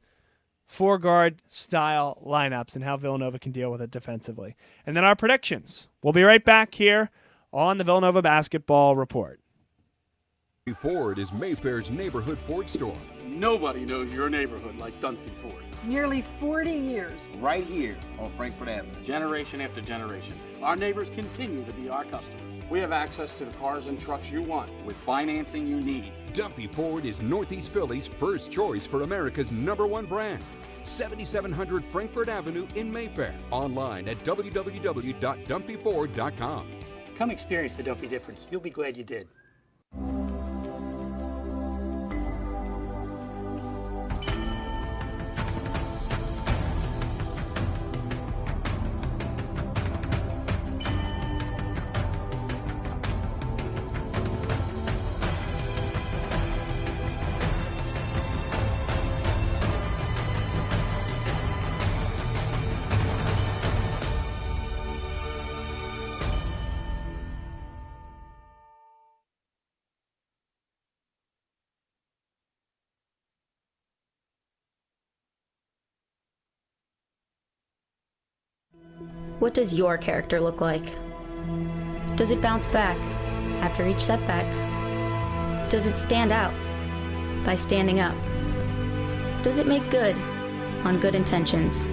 [SPEAKER 1] Four-guard style lineups and how Villanova can deal with it defensively. And then our predictions. We'll be right back here on the Villanova Basketball Report.
[SPEAKER 4] Ford is Mayfair's neighborhood Ford store.
[SPEAKER 5] Nobody knows your neighborhood like Dunphy Ford.
[SPEAKER 6] Nearly 40 years.
[SPEAKER 7] Right here on Frankfurt Avenue.
[SPEAKER 5] Generation after generation. Our neighbors continue to be our customers. We have access to the cars and trucks you want with financing you need.
[SPEAKER 4] Dunphy Ford is Northeast Philly's first choice for America's #1 brand. 7700 Frankfurt Avenue in Mayfair. Online at www.dunphyford.com.
[SPEAKER 8] Come experience the Dunphy difference. You'll be glad you did.
[SPEAKER 9] What does your character look like? Does it bounce back after each setback? Does it stand out by standing up? Does it make good on good intentions?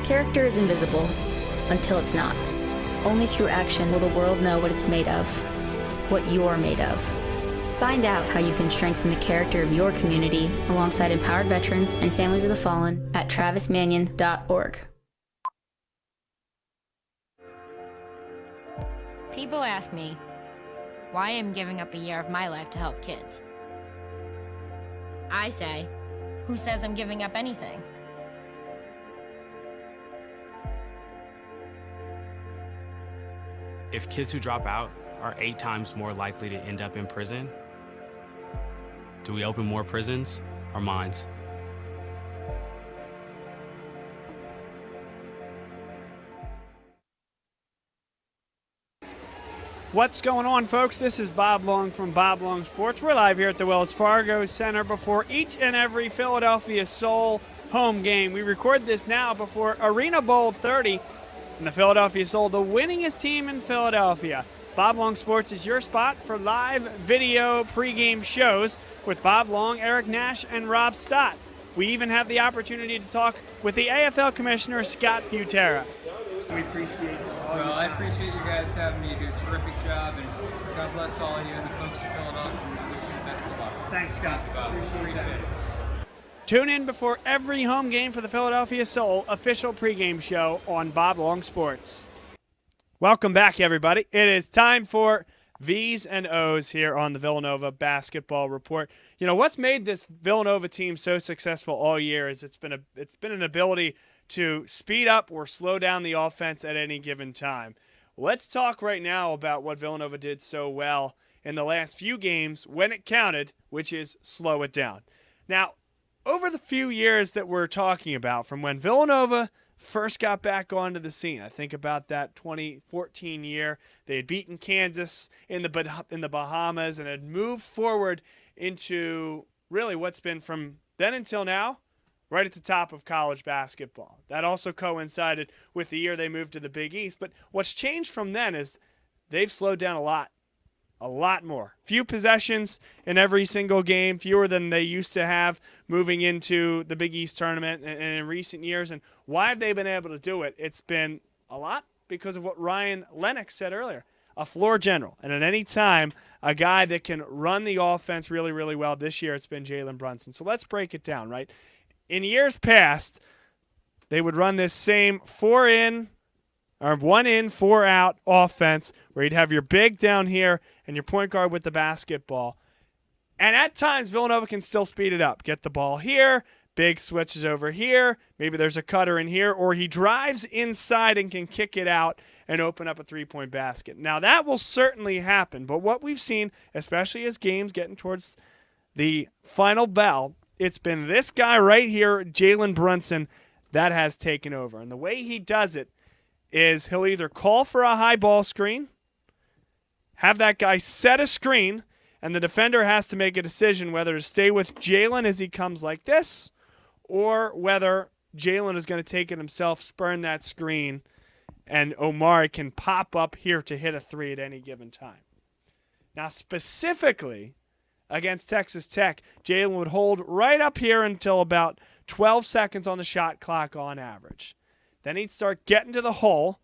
[SPEAKER 9] Character is invisible until it's not. Only through action will the world know what it's made of, what you're made of. Find out how you can strengthen the character of your community alongside empowered veterans and families of the fallen at travismanion.org.
[SPEAKER 10] People ask me why I'm giving up a year of my life to help kids. I say, who says I'm giving up anything?
[SPEAKER 11] If kids who drop out are 8 times more likely to end up in prison, do we open more prisons or mines?
[SPEAKER 1] What's going on, folks? This is Bob Long from Bob Long Sports. We're live here at the Wells Fargo Center before each and every Philadelphia Soul home game. We record this now before Arena Bowl 30, and the Philadelphia Soul, the winningest team in Philadelphia. Bob Long Sports is your spot for live video pregame shows with Bob Long, Eric Nash, and Rob Stott. We even have the opportunity to talk with the AFL Commissioner, Scott Butera. We appreciate it.
[SPEAKER 12] Well, I appreciate you guys having me. You do a terrific job, and God bless all of you and the folks in Philadelphia. I wish you the best of luck.
[SPEAKER 1] Thanks, Scott.
[SPEAKER 12] Appreciate it.
[SPEAKER 1] Tune in before every home game for the Philadelphia Soul official pregame show on Bob Long Sports. Welcome back, everybody. It is time for V's and O's here on the Villanova Basketball Report. You know, what's made this Villanova team so successful all year is it's been an ability to speed up or slow down the offense at any given time. Let's talk right now about what Villanova did so well in the last few games when it counted, which is slow it down. Now, over the few years that we're talking about, from when Villanova first got back onto the scene, I think about that 2014 year, they had beaten Kansas in the Bahamas and had moved forward into really what's been from then until now, right at the top of college basketball. That also coincided with the year they moved to the Big East. But what's changed from then is they've slowed down a lot more. Few possessions in every single game, fewer than they used to have moving into the Big East tournament and in recent years. And why have they been able to do it? It's been a lot because of what Ryan Lennox said earlier. A floor general. And at any time, a guy that can run the offense really, really well. This year, it's been Jalen Brunson. So let's break it down, right? In years past, they would run this same 1 in, 4 out offense where you'd have your big down here and your point guard with the basketball. And at times, Villanova can still speed it up. Get the ball here, big switches over here, maybe there's a cutter in here, or he drives inside and can kick it out and open up a three-point basket. Now, that will certainly happen, but what we've seen, especially as games getting towards the final bell, it's been this guy right here, Jalen Brunson, that has taken over. And the way he does it is he'll either call for a high ball screen, have that guy set a screen, and the defender has to make a decision whether to stay with Jalen as he comes like this, or whether Jalen is going to take it himself, spurn that screen, and Omari can pop up here to hit a three at any given time. Now, specifically against Texas Tech, Jalen would hold right up here until about 12 seconds on the shot clock on average. Then he'd start getting to the hole,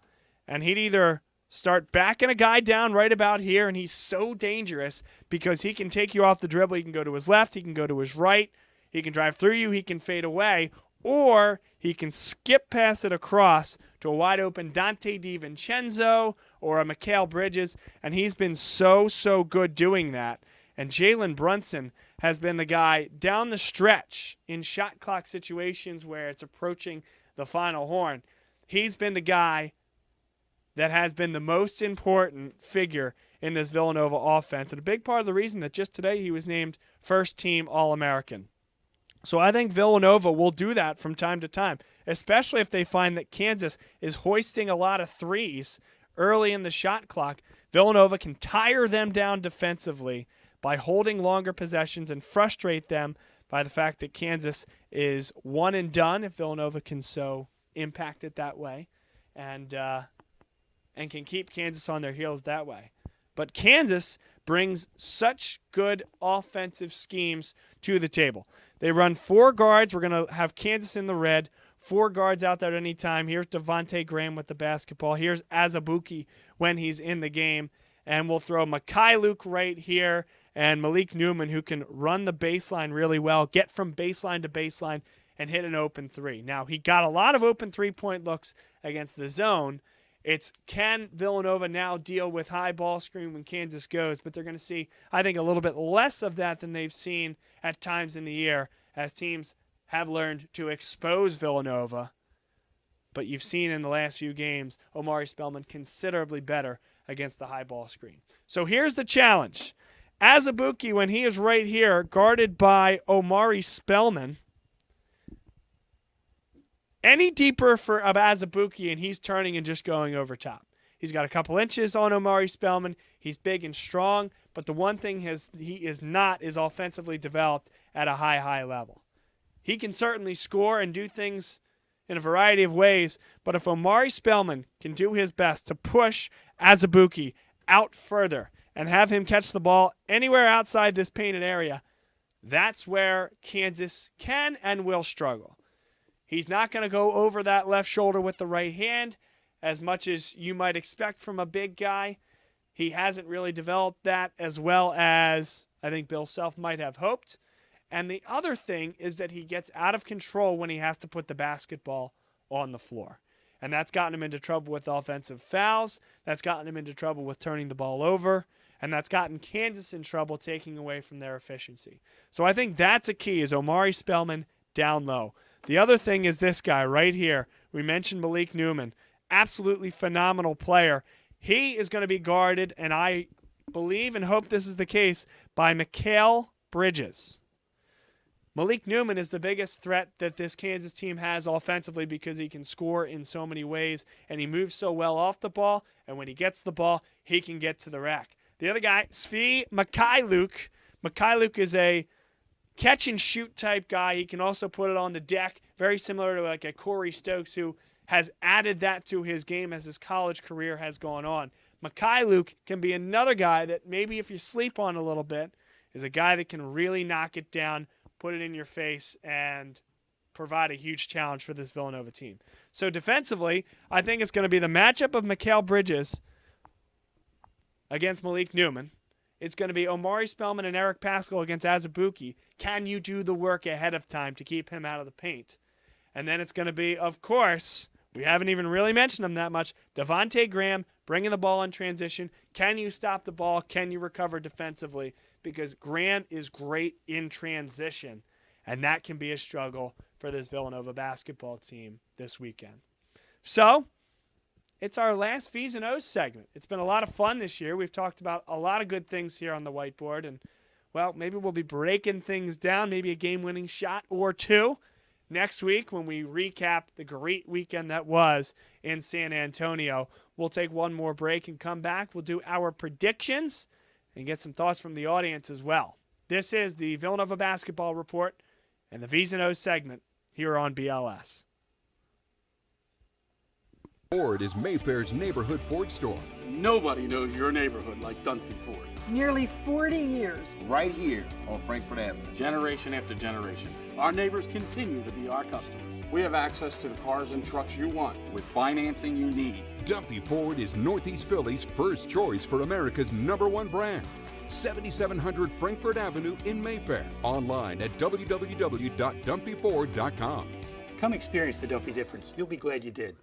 [SPEAKER 1] and he'd either start backing a guy down right about here, and he's so dangerous because he can take you off the dribble. He can go to his left. He can go to his right. He can drive through you. He can fade away. Or he can skip past it across to a wide-open Dante DiVincenzo or a Mikal Bridges, and he's been so good doing that. And Jalen Brunson has been the guy down the stretch in shot clock situations where it's approaching the final horn. He's been the guy that has been the most important figure in this Villanova offense. And a big part of the reason that just today he was named first-team All-American. So I think Villanova will do that from time to time, especially if they find that Kansas is hoisting a lot of threes early in the shot clock. Villanova can tire them down defensively by holding longer possessions and frustrate them by the fact that Kansas is one and done, if Villanova can so impact it that way, and can keep Kansas on their heels that way. But Kansas brings such good offensive schemes to the table. They run 4 guards. We're going to have Kansas in the red, 4 guards out there at any time. Here's Devontae Graham with the basketball. Here's Azubuike when he's in the game. And we'll throw Mikhailuk right here and Malik Newman, who can run the baseline really well, get from baseline to baseline, and hit an open 3. Now, he got a lot of open 3-point looks against the zone. It's can Villanova now deal with high ball screen when Kansas goes, but they're going to see, I think, a little bit less of that than they've seen at times in the year as teams have learned to expose Villanova. But you've seen in the last few games, Omari Spellman considerably better against the high ball screen. So here's the challenge. Azubuike, when he is right here, guarded by Omari Spellman, any deeper for Azubuike, and he's turning and just going over top. He's got a couple inches on Omari Spellman. He's big and strong, but the one thing he is not is offensively developed at a high level. He can certainly score and do things in a variety of ways, but if Omari Spellman can do his best to push Azubuike out further and have him catch the ball anywhere outside this painted area, that's where Kansas can and will struggle. He's not going to go over that left shoulder with the right hand as much as you might expect from a big guy. He hasn't really developed that as well as I think Bill Self might have hoped. And the other thing is that he gets out of control when he has to put the basketball on the floor. And that's gotten him into trouble with offensive fouls. That's gotten him into trouble with turning the ball over. And that's gotten Kansas in trouble taking away from their efficiency. So I think that's a key, is Omari Spellman down low. The other thing is this guy right here. We mentioned Malik Newman. Absolutely phenomenal player. He is going to be guarded, and I believe and hope this is the case, by Mikal Bridges. Malik Newman is the biggest threat that this Kansas team has offensively because he can score in so many ways, and he moves so well off the ball, and when he gets the ball, he can get to the rack. The other guy, Svi Mikhailuk. Mikhailuk is a catch-and-shoot type guy. He can also put it on the deck, very similar to like a Corey Stokes, who has added that to his game as his college career has gone on. Mikhailuk can be another guy that maybe if you sleep on a little bit, is a guy that can really knock it down, put it in your face, and provide a huge challenge for this Villanova team. So defensively, I think it's going to be the matchup of Mikal Bridges against Malik Newman. It's going to be Omari Spellman and Eric Paschall against Azubuike. Can you do the work ahead of time to keep him out of the paint? And then it's going to be, of course, we haven't even really mentioned him that much, Devontae Graham bringing the ball in transition. Can you stop the ball? Can you recover defensively? Because Graham is great in transition, and that can be a struggle for this Villanova basketball team this weekend. So, it's our last V's and O's segment. It's been a lot of fun this year. We've talked about a lot of good things here on the whiteboard, and, well, maybe we'll be breaking things down, maybe a game-winning shot or two next week when we recap the great weekend that was in San Antonio. We'll take one more break and come back. We'll do our predictions and get some thoughts from the audience as well. This is the Villanova Basketball Report and the V's and O's segment here on BLS.
[SPEAKER 4] Ford is Mayfair's neighborhood Ford store.
[SPEAKER 5] Nobody knows your neighborhood like Dunphy Ford.
[SPEAKER 6] Nearly 40 years.
[SPEAKER 7] Right here on Frankfurt Avenue.
[SPEAKER 5] Generation after generation, our neighbors continue to be our customers. We have access to the cars and trucks you want with financing you need.
[SPEAKER 4] Dunphy Ford is Northeast Philly's first choice for America's #1 brand. 7700 Frankfurt Avenue in Mayfair. Online at www.dumpyford.com.
[SPEAKER 8] Come experience the Dunphy difference. You'll be glad you did.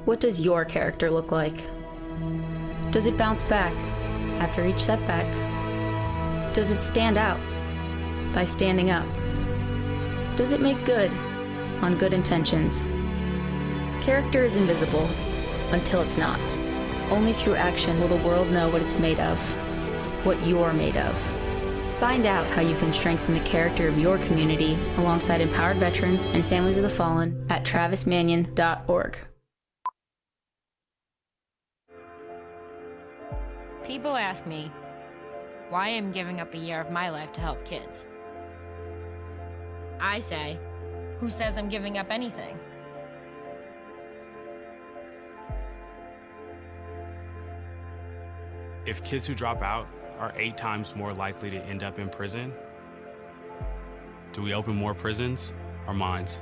[SPEAKER 9] What does your character look like? Does it bounce back after each setback? Does it stand out by standing up? Does it make good on good intentions? Character is invisible until it's not. Only through action will the world know what it's made of, what you're made of. Find out how you can strengthen the character of your community alongside empowered veterans and families of the fallen at travismannion.org.
[SPEAKER 10] People ask me why I'm giving up a year of my life to help kids. I say, who says I'm giving up anything?
[SPEAKER 11] If kids who drop out are 8 times more likely to end up in prison, do we open more prisons or mines?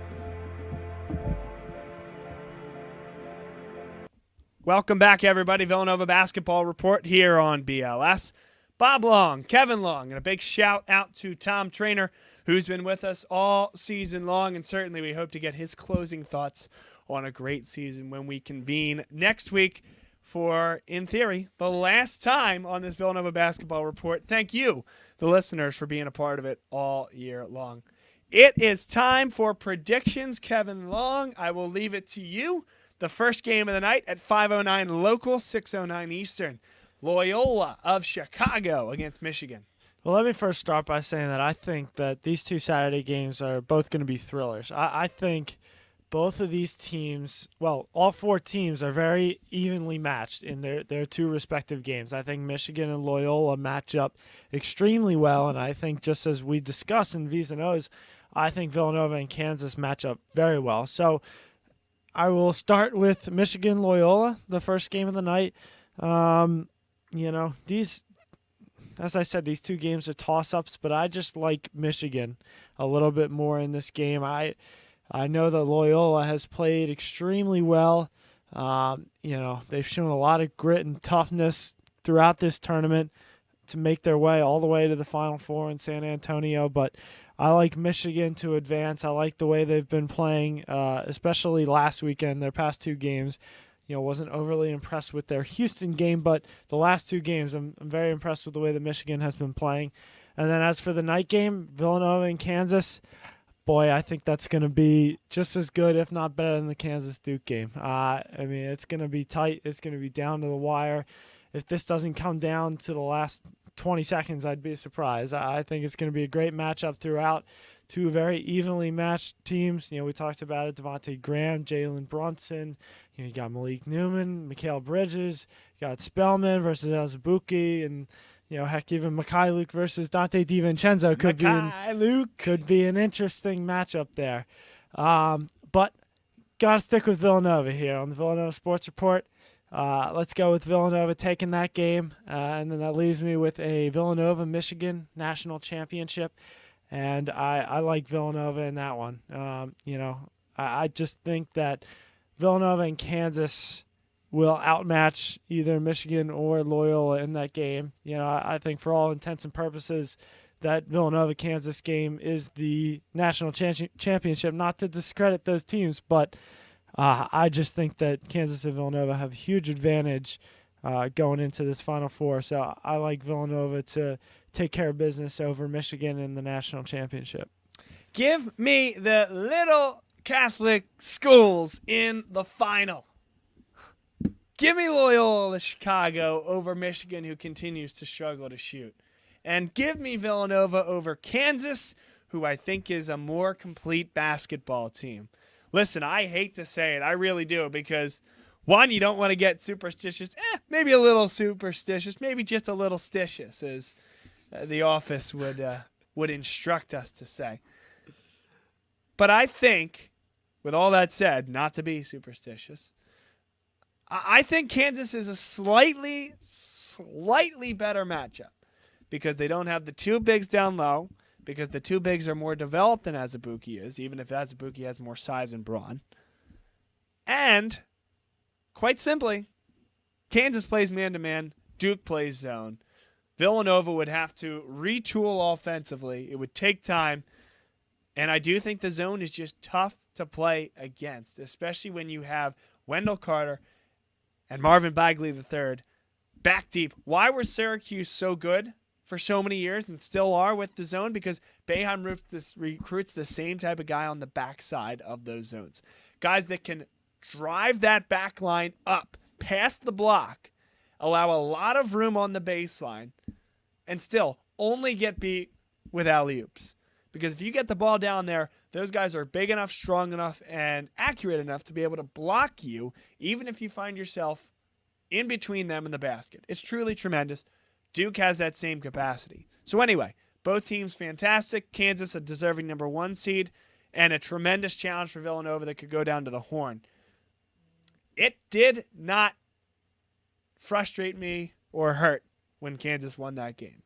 [SPEAKER 1] Welcome back, everybody. Villanova Basketball Report here on BLS. Bob Long, Kevin Long, and a big shout out to Tom Trainer, who's been with us all season long, and certainly we hope to get his closing thoughts on a great season when we convene next week for, in theory, the last time on this Villanova Basketball Report. Thank you, the listeners, for being a part of it all year long. It is time for predictions. Kevin Long, I will leave it to you. The first game of the night at 5:09 local, 6:09 Eastern. Loyola of Chicago against Michigan.
[SPEAKER 2] Well, let me first start by saying that I think that these two Saturday games are both going to be thrillers. I think both of these teams, well, all 4 teams are very evenly matched in their 2 respective games. I think Michigan and Loyola match up extremely well, and I think just as we discussed in V's and O's, I think Villanova and Kansas match up very well. So I will start with Michigan-Loyola, the first game of the night. These, as I said, these 2 games are toss-ups, but I just like Michigan a little bit more in this game. I know that Loyola has played extremely well. They've shown a lot of grit and toughness throughout this tournament to make their way all the way to the Final Four in San Antonio, but I like Michigan to advance. I like the way they've been playing, especially last weekend, their past 2 games. Wasn't overly impressed with their Houston game, but the last 2 games, I'm very impressed with the way that Michigan has been playing. And then as for the night game, Villanova and Kansas, boy, I think that's going to be just as good, if not better, than the Kansas-Duke game. It's going to be tight. It's going to be down to the wire. If this doesn't come down to the last 20 seconds, I'd be surprised. I think it's going to be a great matchup throughout. 2 very evenly matched teams. We talked about it, Devontae Graham, Jalen Brunson. You got Malik Newman, Mikal Bridges. You got Spellman versus Azubuike, and even Mikhailuk versus Dante DiVincenzo could be an interesting matchup there. But gotta stick with Villanova here on the Villanova Sports Report. Let's go with Villanova taking that game, and then that leaves me with a Villanova-Michigan national championship, and I like Villanova in that one. I just think that Villanova and Kansas will outmatch either Michigan or Loyola in that game. I think for all intents and purposes, that Villanova-Kansas game is the national championship, not to discredit those teams, but I just think that Kansas and Villanova have a huge advantage going into this Final Four. So I like Villanova to take care of business over Michigan in the national championship.
[SPEAKER 1] Give me the little Catholic schools in the final. Give me Loyola Chicago over Michigan, who continues to struggle to shoot. And give me Villanova over Kansas, who I think is a more complete basketball team. Listen, I hate to say it. I really do, because, one, you don't want to get superstitious. Maybe a little superstitious. Maybe just a little stitious, as the office would instruct us to say. But I think, with all that said, not to be superstitious, I think Kansas is a slightly better matchup, because they don't have the 2 bigs down low, because the 2 bigs are more developed than Azubuike is, even if Azubuike has more size and brawn. And, quite simply, Kansas plays man-to-man, Duke plays zone. Villanova would have to retool offensively. It would take time. And I do think the zone is just tough to play against, especially when you have Wendell Carter and Marvin Bagley III back deep. Why were Syracuse so good for so many years and still are with the zone? Because Boeheim recruits the same type of guy on the backside of those zones. Guys that can drive that back line up past the block allow a lot of room on the baseline, and still only get beat with alley-oops. Because if you get the ball down there, those guys are big enough, strong enough, and accurate enough to be able to block you, even if you find yourself in between them and the basket. It's truly tremendous. Duke has that same capacity. So anyway, both teams fantastic. Kansas a deserving number 1 seed, and a tremendous challenge for Villanova that could go down to the Horn. It did not frustrate me or hurt when Kansas won that game.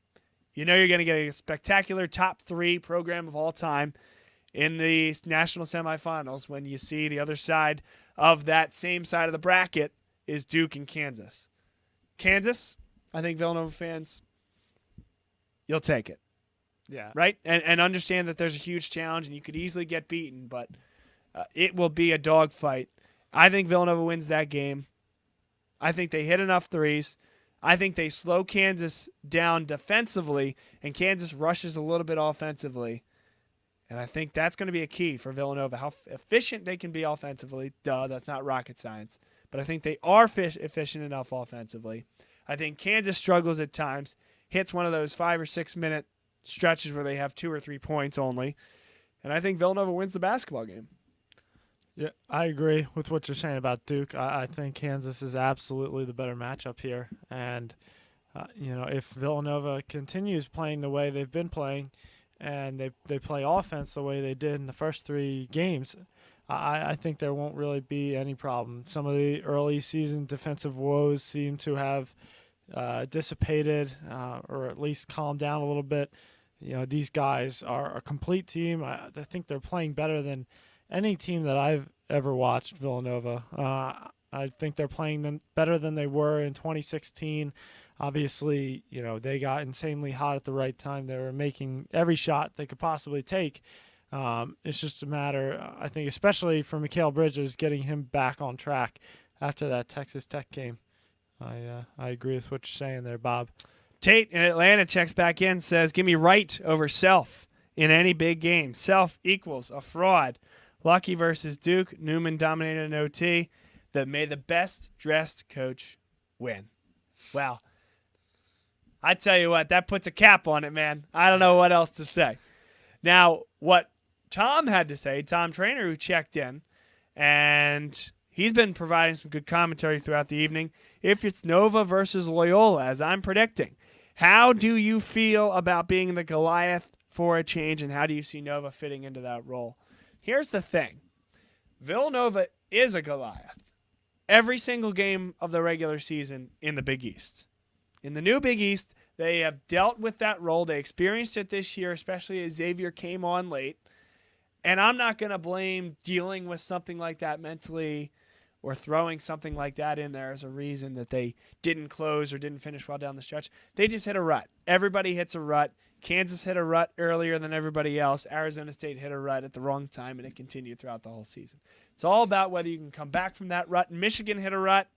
[SPEAKER 1] You know you're going to get a spectacular top 3 program of all time in the national semifinals when you see the other side of that same side of the bracket is Duke and Kansas. Kansas, I think Villanova fans, you'll take it.
[SPEAKER 2] Yeah.
[SPEAKER 1] Right? And understand that there's a huge challenge and you could easily get beaten, but it will be a dogfight. I think Villanova wins that game. I think they hit enough threes. I think they slow Kansas down defensively, and Kansas rushes a little bit offensively. And I think that's going to be a key for Villanova, how efficient they can be offensively. Duh, that's not rocket science. But I think they are efficient enough offensively. I think Kansas struggles at times, hits one of those 5 or 6 minute stretches where they have 2 or 3 points only. And I think Villanova wins the basketball game.
[SPEAKER 2] Yeah, I agree with what you're saying about Duke. I think Kansas is absolutely the better matchup here. And, if Villanova continues playing the way they've been playing and they play offense the way they did in the first 3 games, I think there won't really be any problem. Some of the early season defensive woes seem to have dissipated or at least calmed down a little bit. These guys are a complete team. I think they're playing better than any team that I've ever watched, Villanova. I think they're playing them better than they were in 2016. Obviously, they got insanely hot at the right time. They were making every shot they could possibly take. It's just a matter, I think, especially for Mikal Bridges, getting him back on track after that Texas Tech game. I agree with what you're saying there, Bob.
[SPEAKER 1] Tate in Atlanta checks back in, says, give me right over Self in any big game. Self equals a fraud. Lucky versus Duke. Newman dominated an OT. That made the best-dressed coach win. Wow. I tell you what, that puts a cap on it, man. I don't know what else to say. Now, what Tom had to say, Tom Trainer, who checked in, and he's been providing some good commentary throughout the evening. If it's Nova versus Loyola, as I'm predicting, how do you feel about being the Goliath for a change, and how do you see Nova fitting into that role? Here's the thing. Villanova is a Goliath every single game of the regular season in the Big East. In the new Big East, they have dealt with that role. They experienced it this year, especially as Xavier came on late. And I'm not going to blame dealing with something like that mentally or throwing something like that in there as a reason that they didn't close or didn't finish well down the stretch. They just hit a rut. Everybody hits a rut. Kansas hit a rut earlier than everybody else. Arizona State hit a rut at the wrong time, and it continued throughout the whole season. It's all about whether you can come back from that rut. Michigan hit a rut.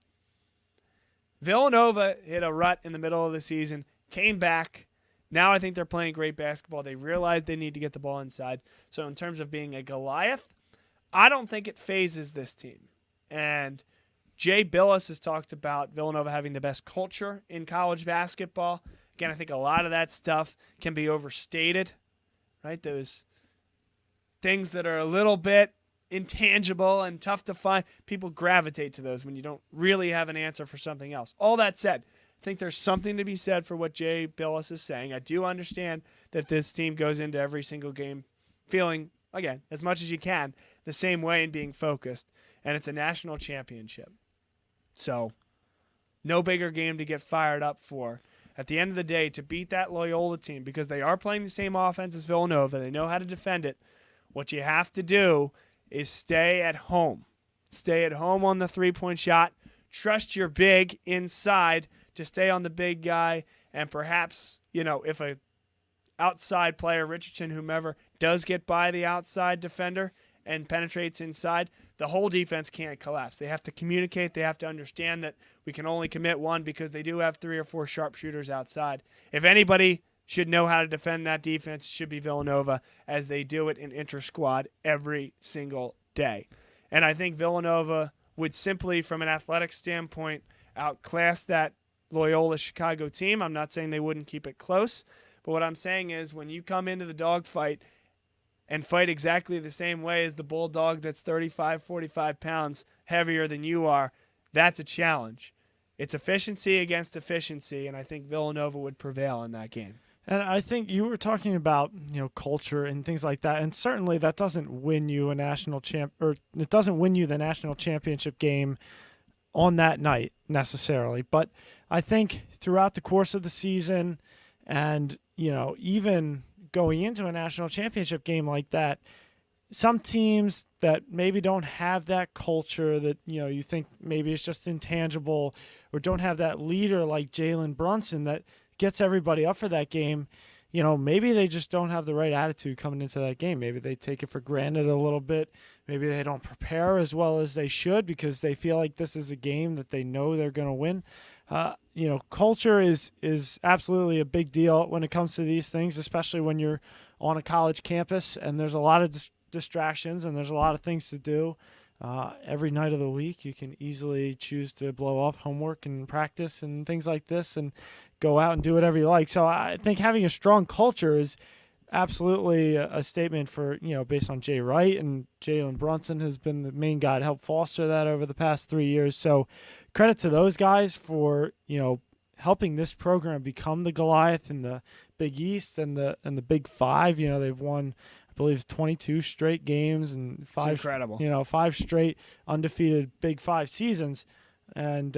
[SPEAKER 1] Villanova hit a rut in the middle of the season, came back. Now I think they're playing great basketball. They realize they need to get the ball inside. So in terms of being a Goliath, I don't think it phases this team. And Jay Billis has talked about Villanova having the best culture in college basketball. Again, I think a lot of that stuff can be overstated, right? Those things that are a little bit intangible and tough to find, people gravitate to those when you don't really have an answer for something else. All that said, I think there's something to be said for what Jay Billis is saying. I do understand that this team goes into every single game feeling, again, as much as you can, the same way and being focused, and it's a national championship. So no bigger game to get fired up for. At the end of the day, to beat that Loyola team, because they are playing the same offense as Villanova, they know how to defend it, what you have to do is stay at home. Stay at home on the three-point shot. Trust your big inside to stay on the big guy, and perhaps, if a outside player, Richardson, whomever, does get by the outside defender and penetrates inside, the whole defense can't collapse. They have to communicate. They have to understand that we can only commit one because they do have 3 or 4 sharpshooters outside. If anybody should know how to defend that defense, it should be Villanova, as they do it in inter-squad every single day. And I think Villanova would simply, from an athletic standpoint, outclass that Loyola Chicago team. I'm not saying they wouldn't keep it close, but what I'm saying is when you come into the dogfight and fight exactly the same way as the bulldog that's 35, 45 pounds heavier than you are, that's a challenge. It's efficiency against efficiency, and I think Villanova would prevail in that game.
[SPEAKER 2] And I think you were talking about, culture and things like that, and certainly that doesn't win you a national it doesn't win you the national championship game on that night necessarily. But I think throughout the course of the season and, even going into a national championship game like that, some teams that maybe don't have that culture that, you think maybe it's just intangible, or don't have that leader like Jalen Brunson that gets everybody up for that game, maybe they just don't have the right attitude coming into that game. Maybe they take it for granted a little bit. Maybe they don't prepare as well as they should because they feel like this is a game that they know they're going to win. Culture is absolutely a big deal when it comes to these things, especially when you're on a college campus and there's a lot of distractions and there's a lot of things to do. Every night of the week, you can easily choose to blow off homework and practice and things like this and go out and do whatever you like. So I think having a strong culture is absolutely a statement for, based on Jay Wright, and Jalen Brunson has been the main guy to help foster that over the past 3 years. So credit to those guys for, helping this program become the Goliath in the Big East and the Big Five. They've won, I believe, 22 straight games and five straight undefeated Big Five seasons. And,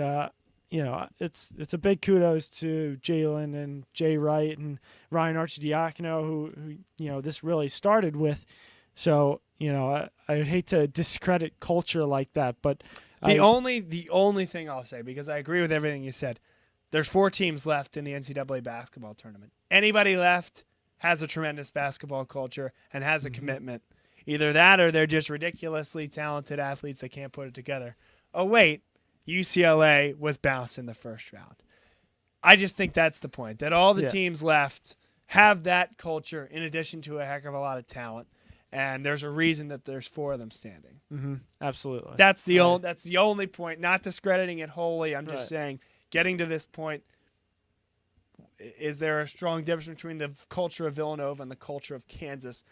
[SPEAKER 2] it's a big kudos to Jalen and Jay Wright and Ryan Arcidiacono, who this really started with. So, I would hate to discredit culture like that, but
[SPEAKER 1] the only thing I'll say, because I agree with everything you said, there's 4 teams left in the NCAA basketball tournament. Anybody left has a tremendous basketball culture and has a commitment. Either that or they're just ridiculously talented athletes that can't put it together. Oh, wait, UCLA was bounced in the first round. I just think that's the point, that all the teams left have that culture in addition to a heck of a lot of talent. And there's a reason that there's 4 of them standing.
[SPEAKER 2] Mm-hmm. Absolutely.
[SPEAKER 1] That's the only point, not discrediting it wholly. I'm just saying, getting to this point, is there a strong difference between the culture of Villanova and the culture of Kansas?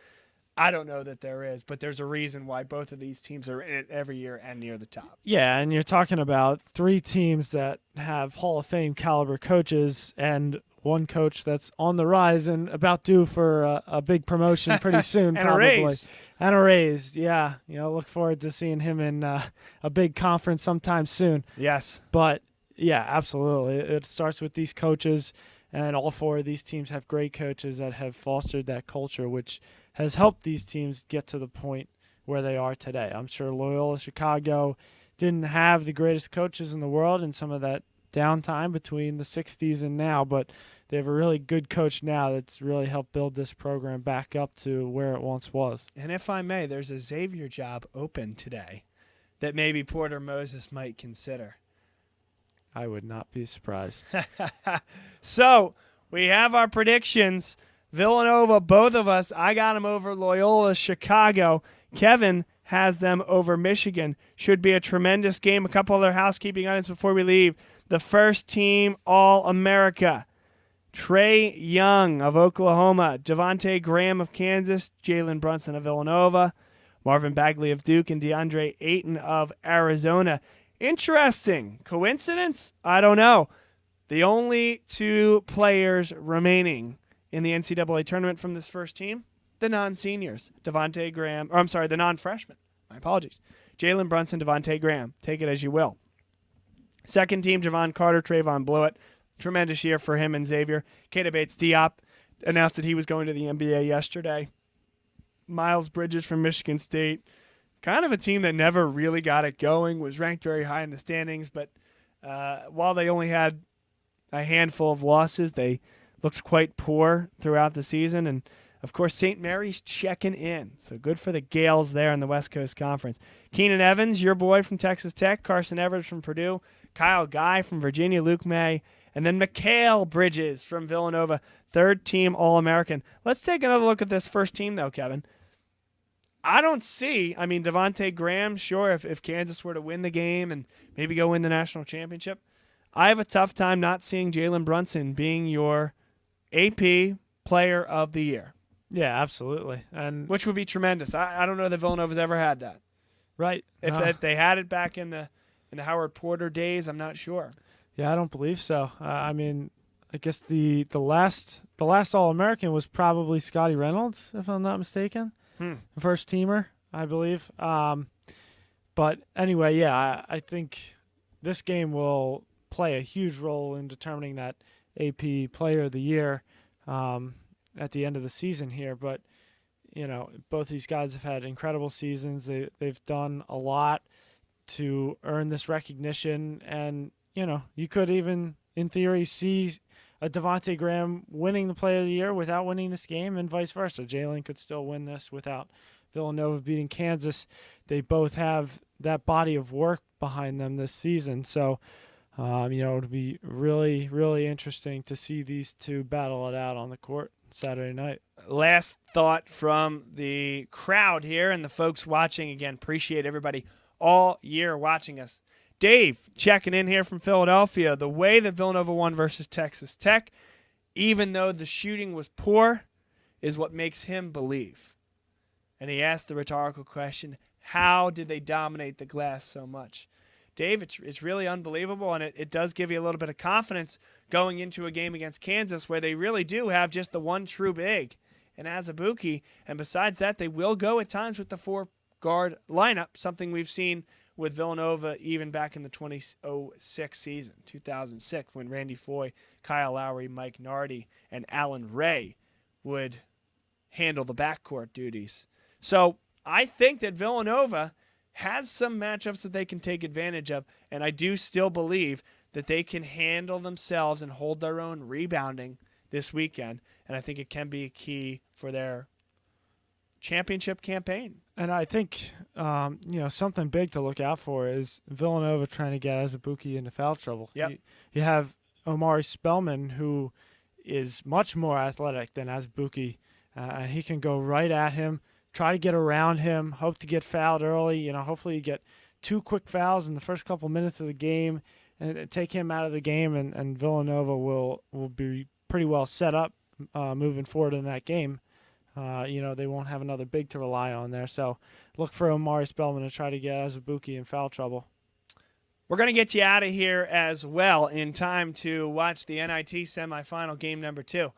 [SPEAKER 1] I don't know that there is, but there's a reason why both of these teams are in it every year and near the top.
[SPEAKER 2] Yeah, and you're talking about 3 teams that have Hall of Fame caliber coaches and one coach that's on the rise and about due for a big promotion pretty soon.
[SPEAKER 1] And
[SPEAKER 2] probably.
[SPEAKER 1] a raise.
[SPEAKER 2] Yeah. Look forward to seeing him in a big conference sometime soon.
[SPEAKER 1] Yes.
[SPEAKER 2] But, yeah, absolutely. It starts with these coaches, and all 4 of these teams have great coaches that have fostered that culture, which has helped these teams get to the point where they are today. I'm sure Loyola Chicago didn't have the greatest coaches in the world in some of that downtime between the 60s and now, but they have a really good coach now that's really helped build this program back up to where it once was.
[SPEAKER 1] And if I may, there's a Xavier job open today that maybe Porter Moses might consider.
[SPEAKER 2] I would not be surprised.
[SPEAKER 1] So we have our predictions. Villanova, both of us, I got them over Loyola Chicago. Kevin has them over Michigan. Should be a tremendous game. A couple other housekeeping items before we leave. The first team All-America. Trae Young of Oklahoma, Devontae Graham of Kansas, Jalen Brunson of Villanova, Marvin Bagley of Duke, and DeAndre Ayton of Arizona. Interesting. Coincidence? I don't know. The only 2 players remaining in the NCAA tournament from this first team, the non-seniors, the non-freshmen. My apologies. Jalen Brunson, Devontae Graham. Take it as you will. Second team, Javon Carter, Trayvon Blewett. Tremendous year for him and Xavier. Keita Bates-Diop announced that he was going to the NBA yesterday. Miles Bridges from Michigan State. Kind of a team that never really got it going, was ranked very high in the standings, but while they only had a handful of losses, they looked quite poor throughout the season. And, of course, St. Mary's checking in. So good for the Gales there in the West Coast Conference. Keenan Evans, your boy from Texas Tech. Carson Edwards from Purdue. Kyle Guy from Virginia. Luke May. And then Mikal Bridges from Villanova. 3rd team All-American. Let's take another look at this first team, though, Kevin. I don't see, Devontae Graham, sure, if Kansas were to win the game and maybe go win the national championship, I have a tough time not seeing Jalen Brunson being your AP Player of the Year.
[SPEAKER 2] Yeah, absolutely. And
[SPEAKER 1] which would be tremendous. I don't know that Villanova's ever had that.
[SPEAKER 2] Right.
[SPEAKER 1] If they had it back in the Howard Porter days, I'm not sure.
[SPEAKER 2] Yeah, I don't believe so. I mean, I guess the last All-American was probably Scotty Reynolds, if I'm not mistaken. First teamer, I believe. But anyway, yeah, I think this game will play a huge role in determining that AP Player of the Year at the end of the season here. But, you know, both these guys have had incredible seasons. They've done a lot to earn this recognition. And, you know, you could even, in theory, see a Devontae Graham winning the Player of the Year without winning this game, and vice versa. Jalen could still win this without Villanova beating Kansas. They both have that body of work behind them this season. So, you know, it'll be really, really interesting to see these two battle it out on the court Saturday night.
[SPEAKER 1] Last thought from the crowd here and the folks watching. Again, appreciate everybody all year watching us. Dave checking in here from Philadelphia. The way that Villanova won versus Texas Tech, even though the shooting was poor, is what makes him believe. And he asked the rhetorical question, how did they dominate the glass so much? Dave, it's really unbelievable, and it does give you a little bit of confidence going into a game against Kansas where they really do have just the one true big in Azubuike. And besides that, they will go at times with the four-guard lineup, something we've seen with Villanova even back in the 2006 season, 2006, when Randy Foy, Kyle Lowry, Mike Nardi, and Alan Ray would handle the backcourt duties. So I think that Villanova has some matchups that they can take advantage of, and I do still believe that they can handle themselves and hold their own rebounding this weekend, and I think it can be a key for their championship campaign.
[SPEAKER 2] And I think, you know, something big to look out for is Villanova trying to get Azubuike into foul trouble.
[SPEAKER 1] Yep.
[SPEAKER 2] You have Omari Spellman, who is much more athletic than Azubuike, and he can go right at him, try to get around him, hope to get fouled early. You know, hopefully you get 2 quick fouls in the first couple minutes of the game and take him out of the game, and Villanova will be pretty well set up moving forward in that game. You know, they won't have another big to rely on there. So look for Omari Spellman to try to get Azubuike in foul trouble.
[SPEAKER 1] We're going to get you out of here as well in time to watch the NIT semifinal game number 2.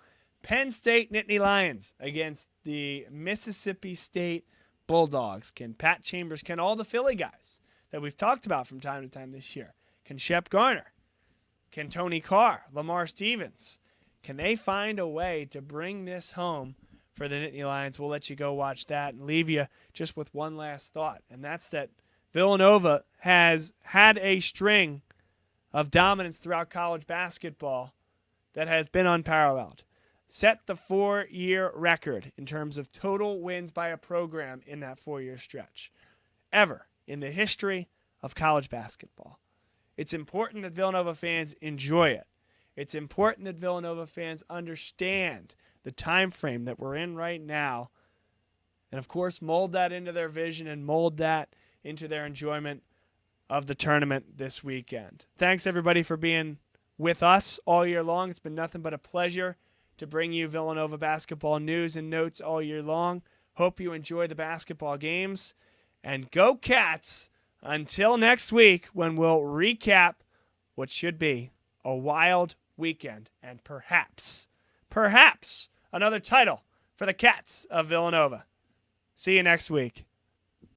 [SPEAKER 1] Penn State Nittany Lions against the Mississippi State Bulldogs. Can Pat Chambers, can all the Philly guys that we've talked about from time to time this year, can Shep Garner, can Tony Carr, Lamar Stevens, can they find a way to bring this home for the Nittany Lions? We'll let you go watch that and leave you just with one last thought, and that's that Villanova has had a string of dominance throughout college basketball that has been unparalleled. Set the 4-year record in terms of total wins by a program in that 4-year stretch ever in the history of college basketball. It's important that Villanova fans enjoy it. It's important that Villanova fans understand the time frame that we're in right now, and of course mold that into their vision and mold that into their enjoyment of the tournament this weekend. Thanks everybody for being with us all year long. It's been nothing but a pleasure to bring you Villanova basketball news and notes all year long. Hope you enjoy the basketball games, and go Cats until next week when we'll recap what should be a wild weekend and perhaps another title for the Cats of Villanova. See you next week.